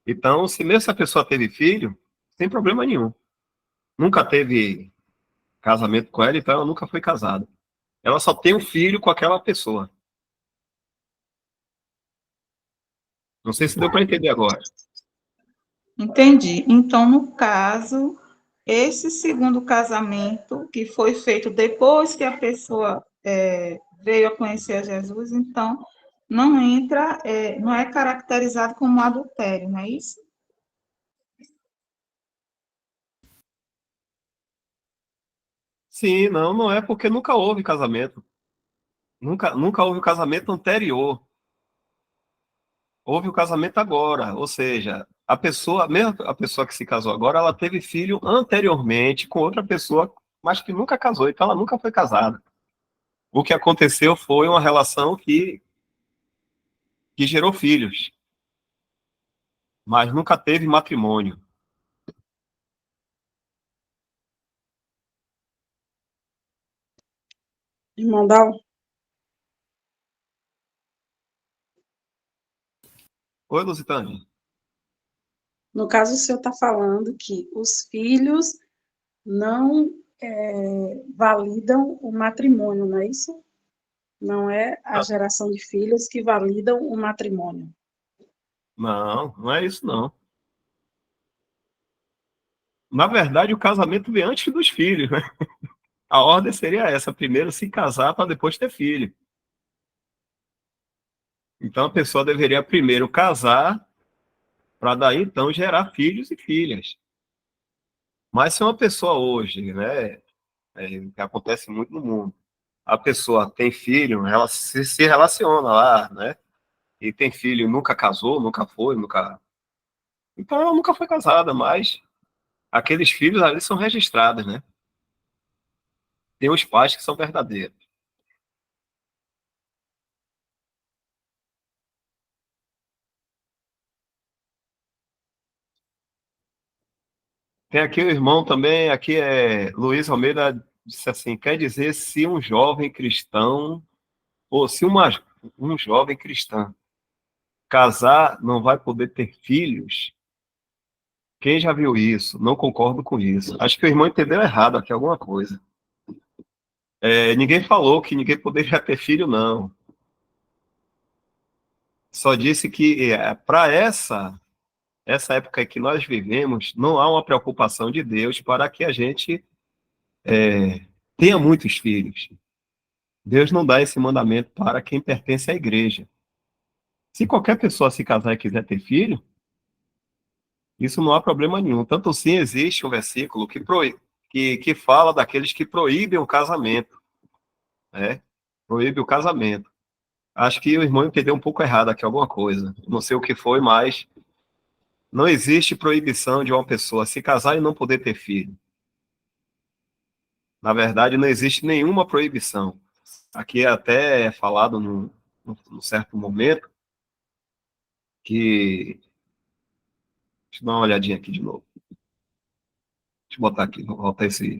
Então, se mesmo essa pessoa teve filho, sem problema nenhum. Nunca teve casamento com ela, então ela nunca foi casada. Ela só tem um filho com aquela pessoa. Não sei se deu para entender agora. Entendi. Então, no caso, esse segundo casamento, que foi feito depois que a pessoa veio a conhecer a Jesus, então, não entra, não é caracterizado como adultério, não é isso? Sim, não é porque nunca houve casamento. Nunca houve casamento anterior. Houve o casamento agora, ou seja, a pessoa, mesmo a pessoa que se casou agora, ela teve filho anteriormente com outra pessoa, mas que nunca casou, então ela nunca foi casada. O que aconteceu foi uma relação que gerou filhos, mas nunca teve matrimônio. Irmão Dal, Oi, Lusitânia. no caso, o senhor está falando que os filhos não validam o matrimônio, não é isso? Não é a geração de filhos que validam o matrimônio. Não é isso não. Na verdade, o casamento vem antes dos filhos, né? A ordem seria essa: primeiro se casar para depois ter filho. Então a pessoa deveria primeiro casar para daí então gerar filhos e filhas. Mas se uma pessoa hoje, né, que acontece muito no mundo, a pessoa tem filho, ela se relaciona lá, né, e tem filho, nunca casou, nunca foi, nunca. Então ela nunca foi casada, mas aqueles filhos ali são registrados, né? Tem os pais que são verdadeiros. Tem aqui o irmão também, aqui é Luiz Almeida, disse assim: quer dizer, se um jovem cristão, ou se um jovem cristão casar, não vai poder ter filhos? Quem já viu isso? Não concordo com isso. Acho que o irmão entendeu errado aqui alguma coisa. Ninguém falou que ninguém poderia ter filho, não. Só disse que para essa época que nós vivemos, não há uma preocupação de Deus para que a gente tenha muitos filhos. Deus não dá esse mandamento para quem pertence à igreja. Se qualquer pessoa se casar e quiser ter filho, isso não há problema nenhum. Tanto sim existe um versículo que fala daqueles que proíbem o casamento, né? Proíbe o casamento. Acho que o irmão entendeu um pouco errado aqui alguma coisa. Não sei o que foi, mas não existe proibição de uma pessoa se casar e não poder ter filho. Na verdade, não existe nenhuma proibição. Aqui até é falado num certo momento que... Deixa eu dar uma olhadinha aqui de novo. Deixa eu botar aqui, vou voltar esse...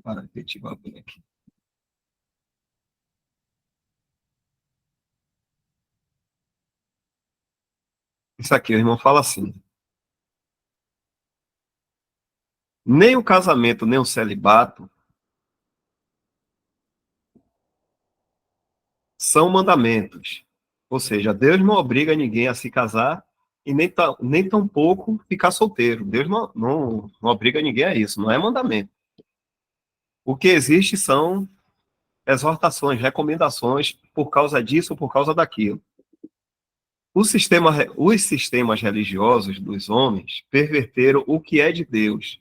Para, deixa eu abrir aqui. Isso aqui, o irmão fala assim: nem o casamento, nem o celibato são mandamentos. Ou seja, Deus não obriga ninguém a se casar e nem tampouco ficar solteiro. Deus não obriga ninguém a isso, não é mandamento. O que existe são exortações, recomendações por causa disso ou por causa daquilo. Os sistemas religiosos dos homens perverteram o que é de Deus,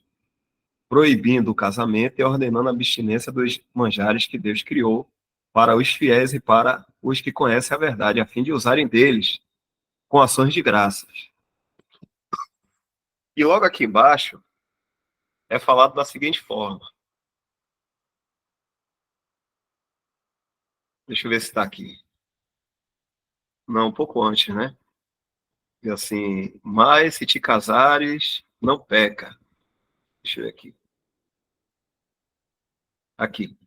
proibindo o casamento e ordenando a abstinência dos manjares que Deus criou para os fiéis e para os que conhecem a verdade, a fim de usarem deles com ações de graças. E logo aqui embaixo é falado da seguinte forma. Deixa eu ver se está aqui. Não, um pouco antes, né? E assim, mas se te casares, não peca. Deixa eu ver aqui. Aqui.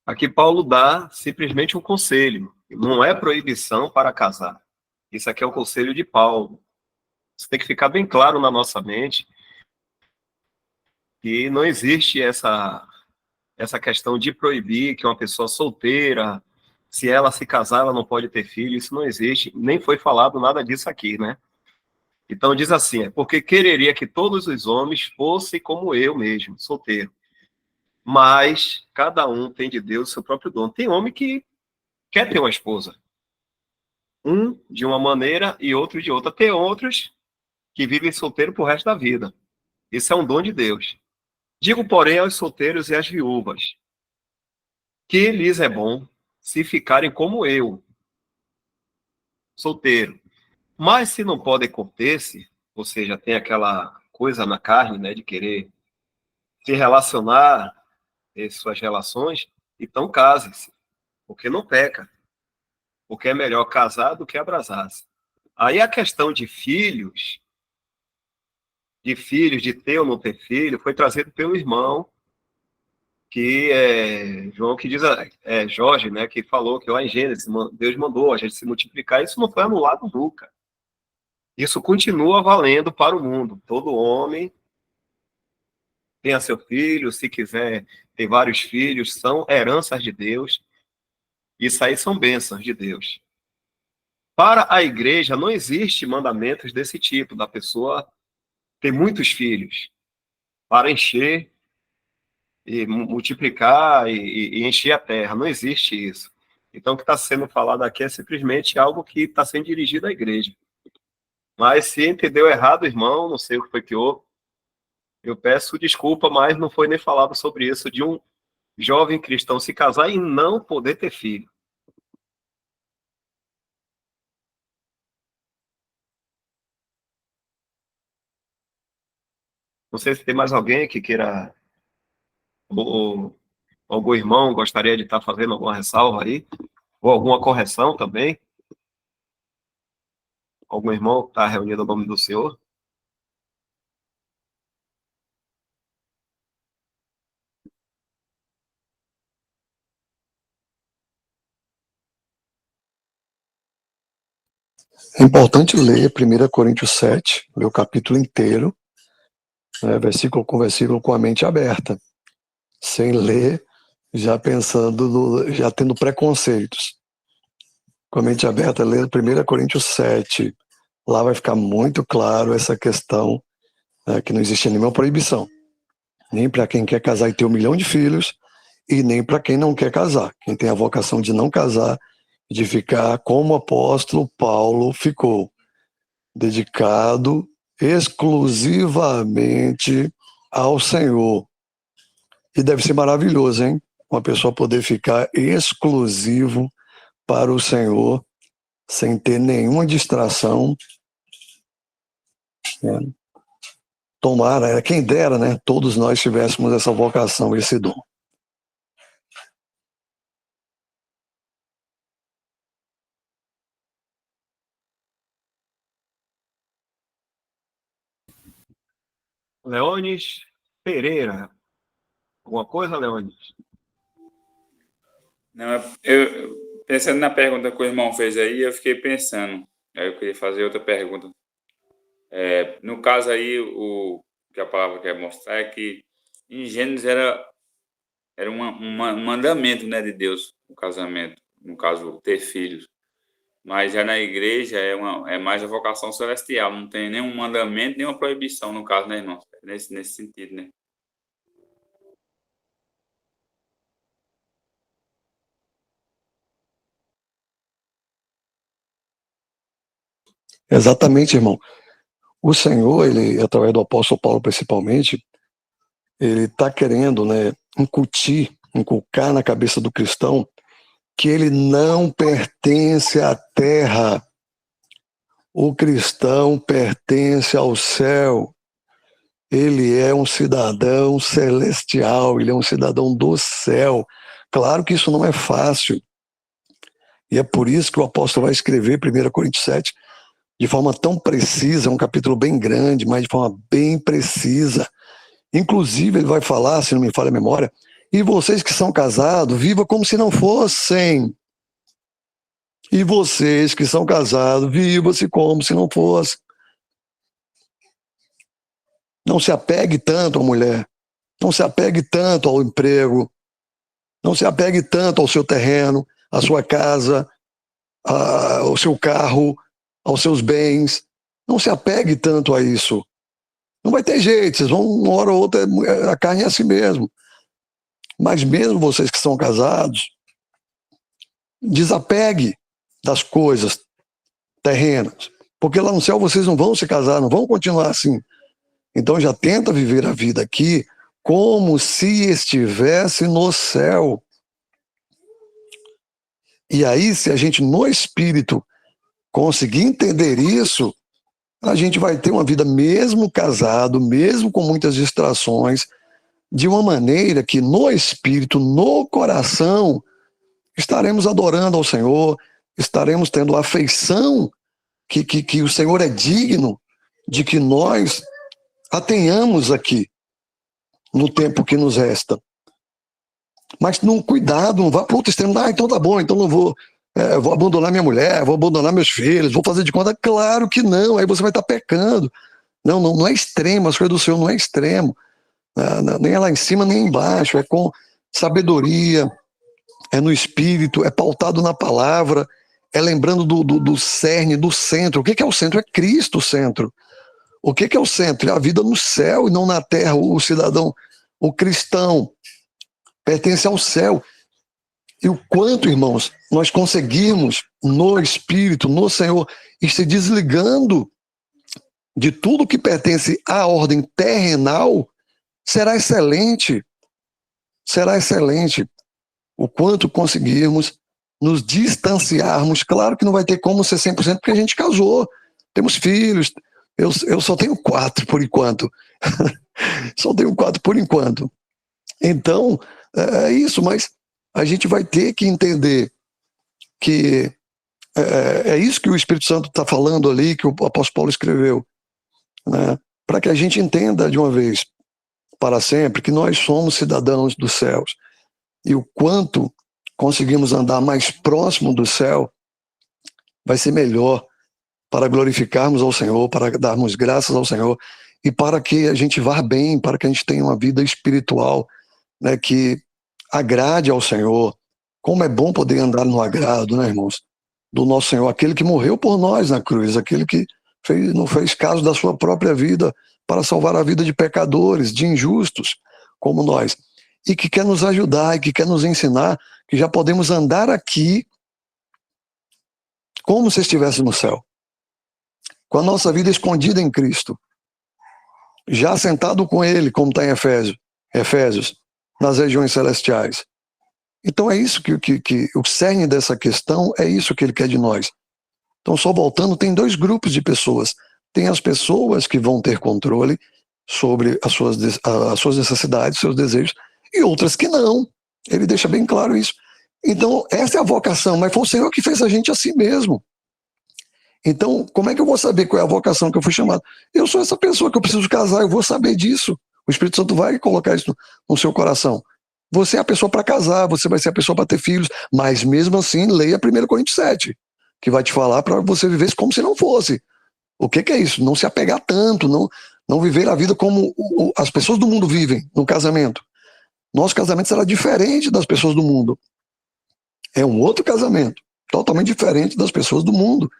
Aqui Paulo dá simplesmente um conselho. Não é proibição para casar. Isso aqui é o conselho de Paulo. Isso tem que ficar bem claro na nossa mente que não existe essa questão de proibir que uma pessoa solteira, se ela se casar, ela não pode ter filho. Isso não existe. Nem foi falado nada disso aqui, né? Então diz assim, é porque quereria que todos os homens fossem como eu mesmo, solteiro. Mas cada um tem de Deus o seu próprio dom. Tem homem que quer ter uma esposa. Um de uma maneira e outro de outra. Tem outros que vivem solteiro pro resto da vida. Isso é um dom de Deus. Digo, porém, aos solteiros e às viúvas, que lhes é bom se ficarem como eu, solteiro. Mas se não podem conter-se, ou seja, tem aquela coisa na carne, né, de querer se relacionar em suas relações, então case-se, porque não peca. Porque é melhor casar do que abrasar-se. Aí a questão de filhos, de ter ou não ter filho, foi trazido pelo irmão, que é João, que diz, Jorge, né, que falou que lá em Gênesis, Deus mandou a gente se multiplicar, isso não foi anulado nunca. Isso continua valendo para o mundo. Todo homem tenha seu filho, se quiser ter vários filhos, são heranças de Deus, isso aí são bênçãos de Deus. Para a igreja não existe mandamentos desse tipo, da pessoa ter muitos filhos, para encher e multiplicar e encher a terra. Não existe isso. Então, o que está sendo falado aqui é simplesmente algo que está sendo dirigido à igreja. Mas se entendeu errado, irmão, não sei o que foi que houve, eu peço desculpa, mas não foi nem falado sobre isso, de um jovem cristão se casar e não poder ter filho. Não sei se tem mais alguém que queira, ou algum irmão gostaria de estar fazendo alguma ressalva aí, ou alguma correção também. Algum irmão que está reunido no nome do Senhor. É importante ler 1 Coríntios 7, ler o capítulo inteiro, né, versículo com a mente aberta, sem ler, já pensando, já tendo preconceitos. Com a mente aberta, ler 1 Coríntios 7, lá vai ficar muito claro essa questão, que não existe nenhuma proibição, nem para quem quer casar e ter 1 milhão de filhos, e nem para quem não quer casar, quem tem a vocação de não casar, de ficar como o apóstolo Paulo ficou, dedicado exclusivamente ao Senhor. E deve ser maravilhoso, hein? Uma pessoa poder ficar exclusivo para o Senhor, sem ter nenhuma distração. Né? Tomara, quem dera, né? Todos nós tivéssemos essa vocação, esse dom. Leones Pereira. Alguma coisa, Leones? Não, pensando na pergunta que o irmão fez aí, eu fiquei pensando. Aí eu queria fazer outra pergunta. No caso aí, o que a palavra quer mostrar é que em Gênesis era um mandamento, né, de Deus, o casamento, no caso, ter filhos. Mas já na igreja é mais a vocação celestial, não tem nenhum mandamento, nenhuma proibição, no caso, né, irmão? Nesse sentido, né? Exatamente, irmão. O Senhor, ele, através do apóstolo Paulo principalmente, ele está querendo, né, inculcar na cabeça do cristão que ele não pertence à terra. O cristão pertence ao céu. Ele é um cidadão celestial, ele é um cidadão do céu. Claro que isso não é fácil. E é por isso que o apóstolo vai escrever 1 Coríntios 7 de forma tão precisa, é um capítulo bem grande, mas de forma bem precisa. Inclusive, ele vai falar, se não me falha a memória, e vocês que são casados, vivam como se não fossem. E vocês que são casados, vivam-se como se não fossem. Não se apegue tanto à mulher, não se apegue tanto ao emprego, não se apegue tanto ao seu terreno, à sua casa, ao seu carro, aos seus bens. Não se apegue tanto a isso. Não vai ter jeito, vocês vão, uma hora ou outra, a carne é assim mesmo. Mas mesmo vocês que são casados, desapegue das coisas terrenas, porque lá no céu vocês não vão se casar, não vão continuar assim. Então já tenta viver a vida aqui como se estivesse no céu. E aí, se a gente no espírito conseguir entender isso, a gente vai ter uma vida mesmo casado, mesmo com muitas distrações, de uma maneira que no espírito, no coração, estaremos adorando ao Senhor, estaremos tendo a afeição que o Senhor é digno de que nós a tenhamos aqui, no tempo que nos resta. Mas não, cuidado, não vá para outro extremo. Então tá bom, então não vou, vou abandonar minha mulher, vou abandonar meus filhos, vou fazer de conta. Claro que não, aí você vai estar pecando. Não é extremo, as coisas do Senhor não é extremo. Nem é lá em cima, nem embaixo. É com sabedoria, é no espírito, é pautado na palavra, é lembrando do cerne, do centro. O que é o centro? É Cristo o centro. O que é o centro? É a vida no céu e não na terra. O cidadão, o cristão, pertence ao céu. E o quanto, irmãos, nós conseguimos no Espírito, no Senhor, ir se desligando de tudo que pertence à ordem terrenal, será excelente. Será excelente. O quanto conseguirmos nos distanciarmos. Claro que não vai ter como ser 100%, porque a gente casou, temos filhos. Eu só tenho 4 por enquanto. Só tenho 4 por enquanto. Então, é isso, mas a gente vai ter que entender que é isso que o Espírito Santo está falando ali, que o apóstolo Paulo escreveu, né? Para que a gente entenda de uma vez, para sempre, que nós somos cidadãos dos céus. E o quanto conseguimos andar mais próximo do céu vai ser melhor para glorificarmos ao Senhor, para darmos graças ao Senhor e para que a gente vá bem, para que a gente tenha uma vida espiritual, né, que agrade ao Senhor. Como é bom poder andar no agrado, né, irmãos? Do nosso Senhor, aquele que morreu por nós na cruz, aquele que não fez caso da sua própria vida para salvar a vida de pecadores, de injustos, como nós, e que quer nos ajudar e que quer nos ensinar que já podemos andar aqui como se estivesse no céu. com a nossa vida escondida em Cristo, já sentado com Ele, como está em Efésios, nas regiões celestiais. Então é isso que o cerne dessa questão é isso que Ele quer de nós. Então, só voltando, tem dois grupos de pessoas. Tem as pessoas que vão ter controle sobre as suas necessidades, seus desejos, e outras que não. Ele deixa bem claro isso. Então, essa é a vocação, mas foi o Senhor que fez a gente assim mesmo. Então, como é que eu vou saber qual é a vocação que eu fui chamado? Eu sou essa pessoa que eu preciso casar, eu vou saber disso. O Espírito Santo vai colocar isso no seu coração. Você é a pessoa para casar, você vai ser a pessoa para ter filhos, mas mesmo assim, leia 1 Coríntios 7, que vai te falar para você viver como se não fosse. O que é isso? Não se apegar tanto, não viver a vida como as pessoas do mundo vivem no casamento. Nosso casamento será diferente das pessoas do mundo. É um outro casamento, totalmente diferente das pessoas do mundo.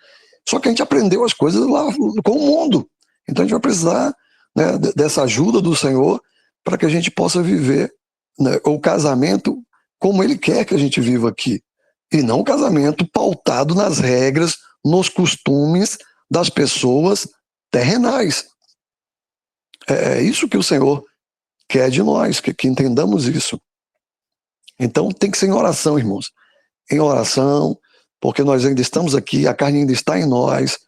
Só que a gente aprendeu as coisas lá com o mundo. Então a gente vai precisar, né, dessa ajuda do Senhor para que a gente possa viver, né, o casamento como Ele quer que a gente viva aqui. E não o casamento pautado nas regras, nos costumes das pessoas terrenais. É isso que o Senhor quer de nós, que entendamos isso. Então tem que ser em oração, irmãos. Em oração, porque nós ainda estamos aqui, a carne ainda está em nós,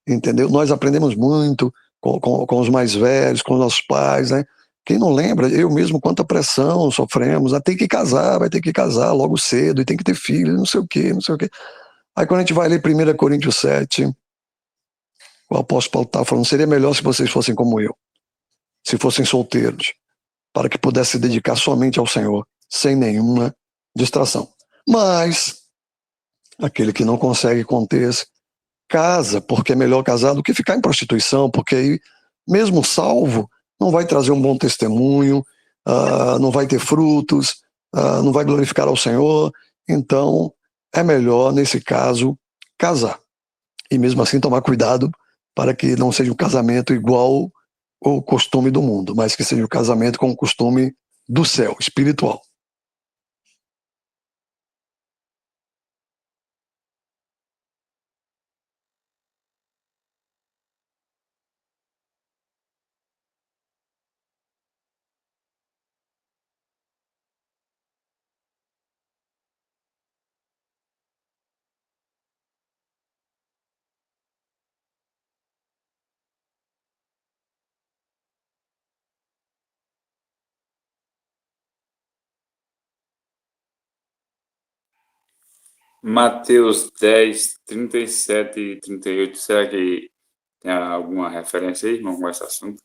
entendeu? Nós aprendemos muito com os mais velhos, com os nossos pais, né? Quem não lembra, eu mesmo, quanta pressão sofremos, tem que casar, vai ter que casar logo cedo, e tem que ter filho, não sei o quê, não sei o quê. Aí quando a gente vai ler 1 Coríntios 7, o apóstolo Paulo está falando, seria melhor se vocês fossem como eu, se fossem solteiros, para que pudessem se dedicar somente ao Senhor, sem nenhuma distração. Mas aquele que não consegue conter-se, casa, porque é melhor casar do que ficar em prostituição, porque aí, mesmo salvo, não vai trazer um bom testemunho, não vai ter frutos, não vai glorificar ao Senhor. Então, é melhor, nesse caso, casar. E mesmo assim, tomar cuidado para que não seja um casamento igual o costume do mundo, mas que seja um casamento com o costume do céu, espiritual. Mateus 10, 37 e 38, será que tem alguma referência aí, irmão, com esse assunto?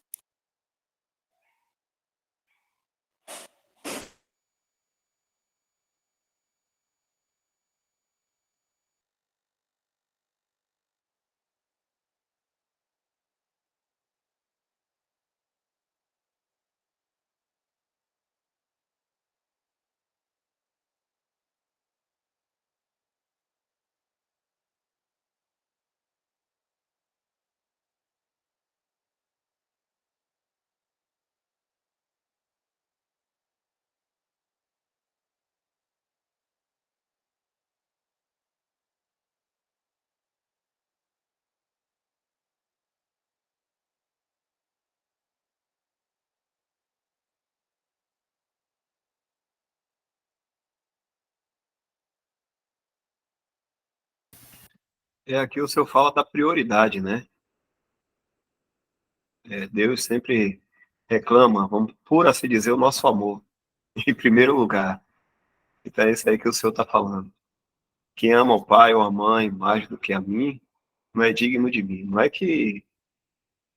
Aqui o senhor fala da prioridade, né? Deus sempre reclama, vamos, por assim dizer, o nosso amor, em primeiro lugar. Então é isso aí que o senhor está falando. Quem ama o pai ou a mãe mais do que a mim, não é digno de mim. Não é que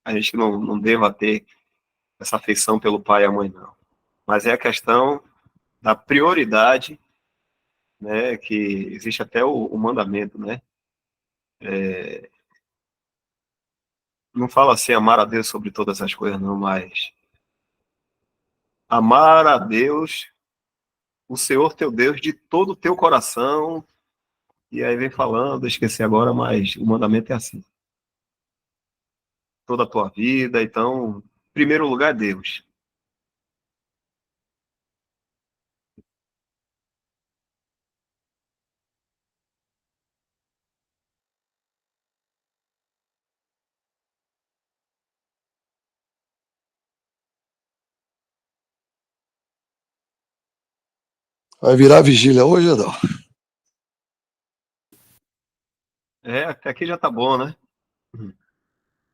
a gente não deva ter essa afeição pelo pai e a mãe, não. Mas é a questão da prioridade, né? Que existe até o mandamento, né? Não fala assim, amar a Deus sobre todas as coisas, não, mas amar a Deus, o Senhor teu Deus, de todo o teu coração. E aí vem falando, esqueci agora, mas o mandamento é assim. Toda a tua vida, então, em primeiro lugar, Deus. Vai virar vigília hoje, não? Até aqui já tá bom, né?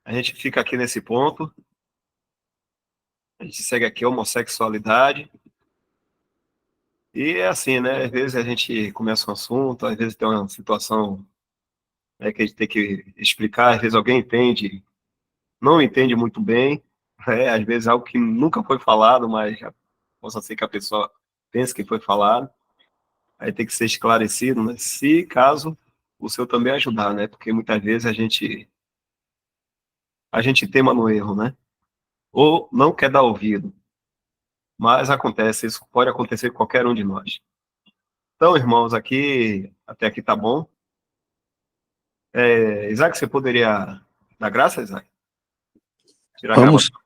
A gente fica aqui nesse ponto, a gente segue aqui a homossexualidade, e é assim, né? Às vezes a gente começa um assunto, às vezes tem uma situação, né, que a gente tem que explicar, às vezes alguém entende, não entende muito bem, às vezes é algo que nunca foi falado, mas já possa ser que a pessoa pense que foi falado, aí tem que ser esclarecido, né? Se caso o seu também ajudar, né? Porque muitas vezes a gente tema no erro, né? Ou não quer dar ouvido, mas acontece, isso pode acontecer com qualquer um de nós. Então, irmãos, aqui, até aqui tá bom. Isaac, você poderia dar graça, Isaac? Tirar a Vamos, gravação.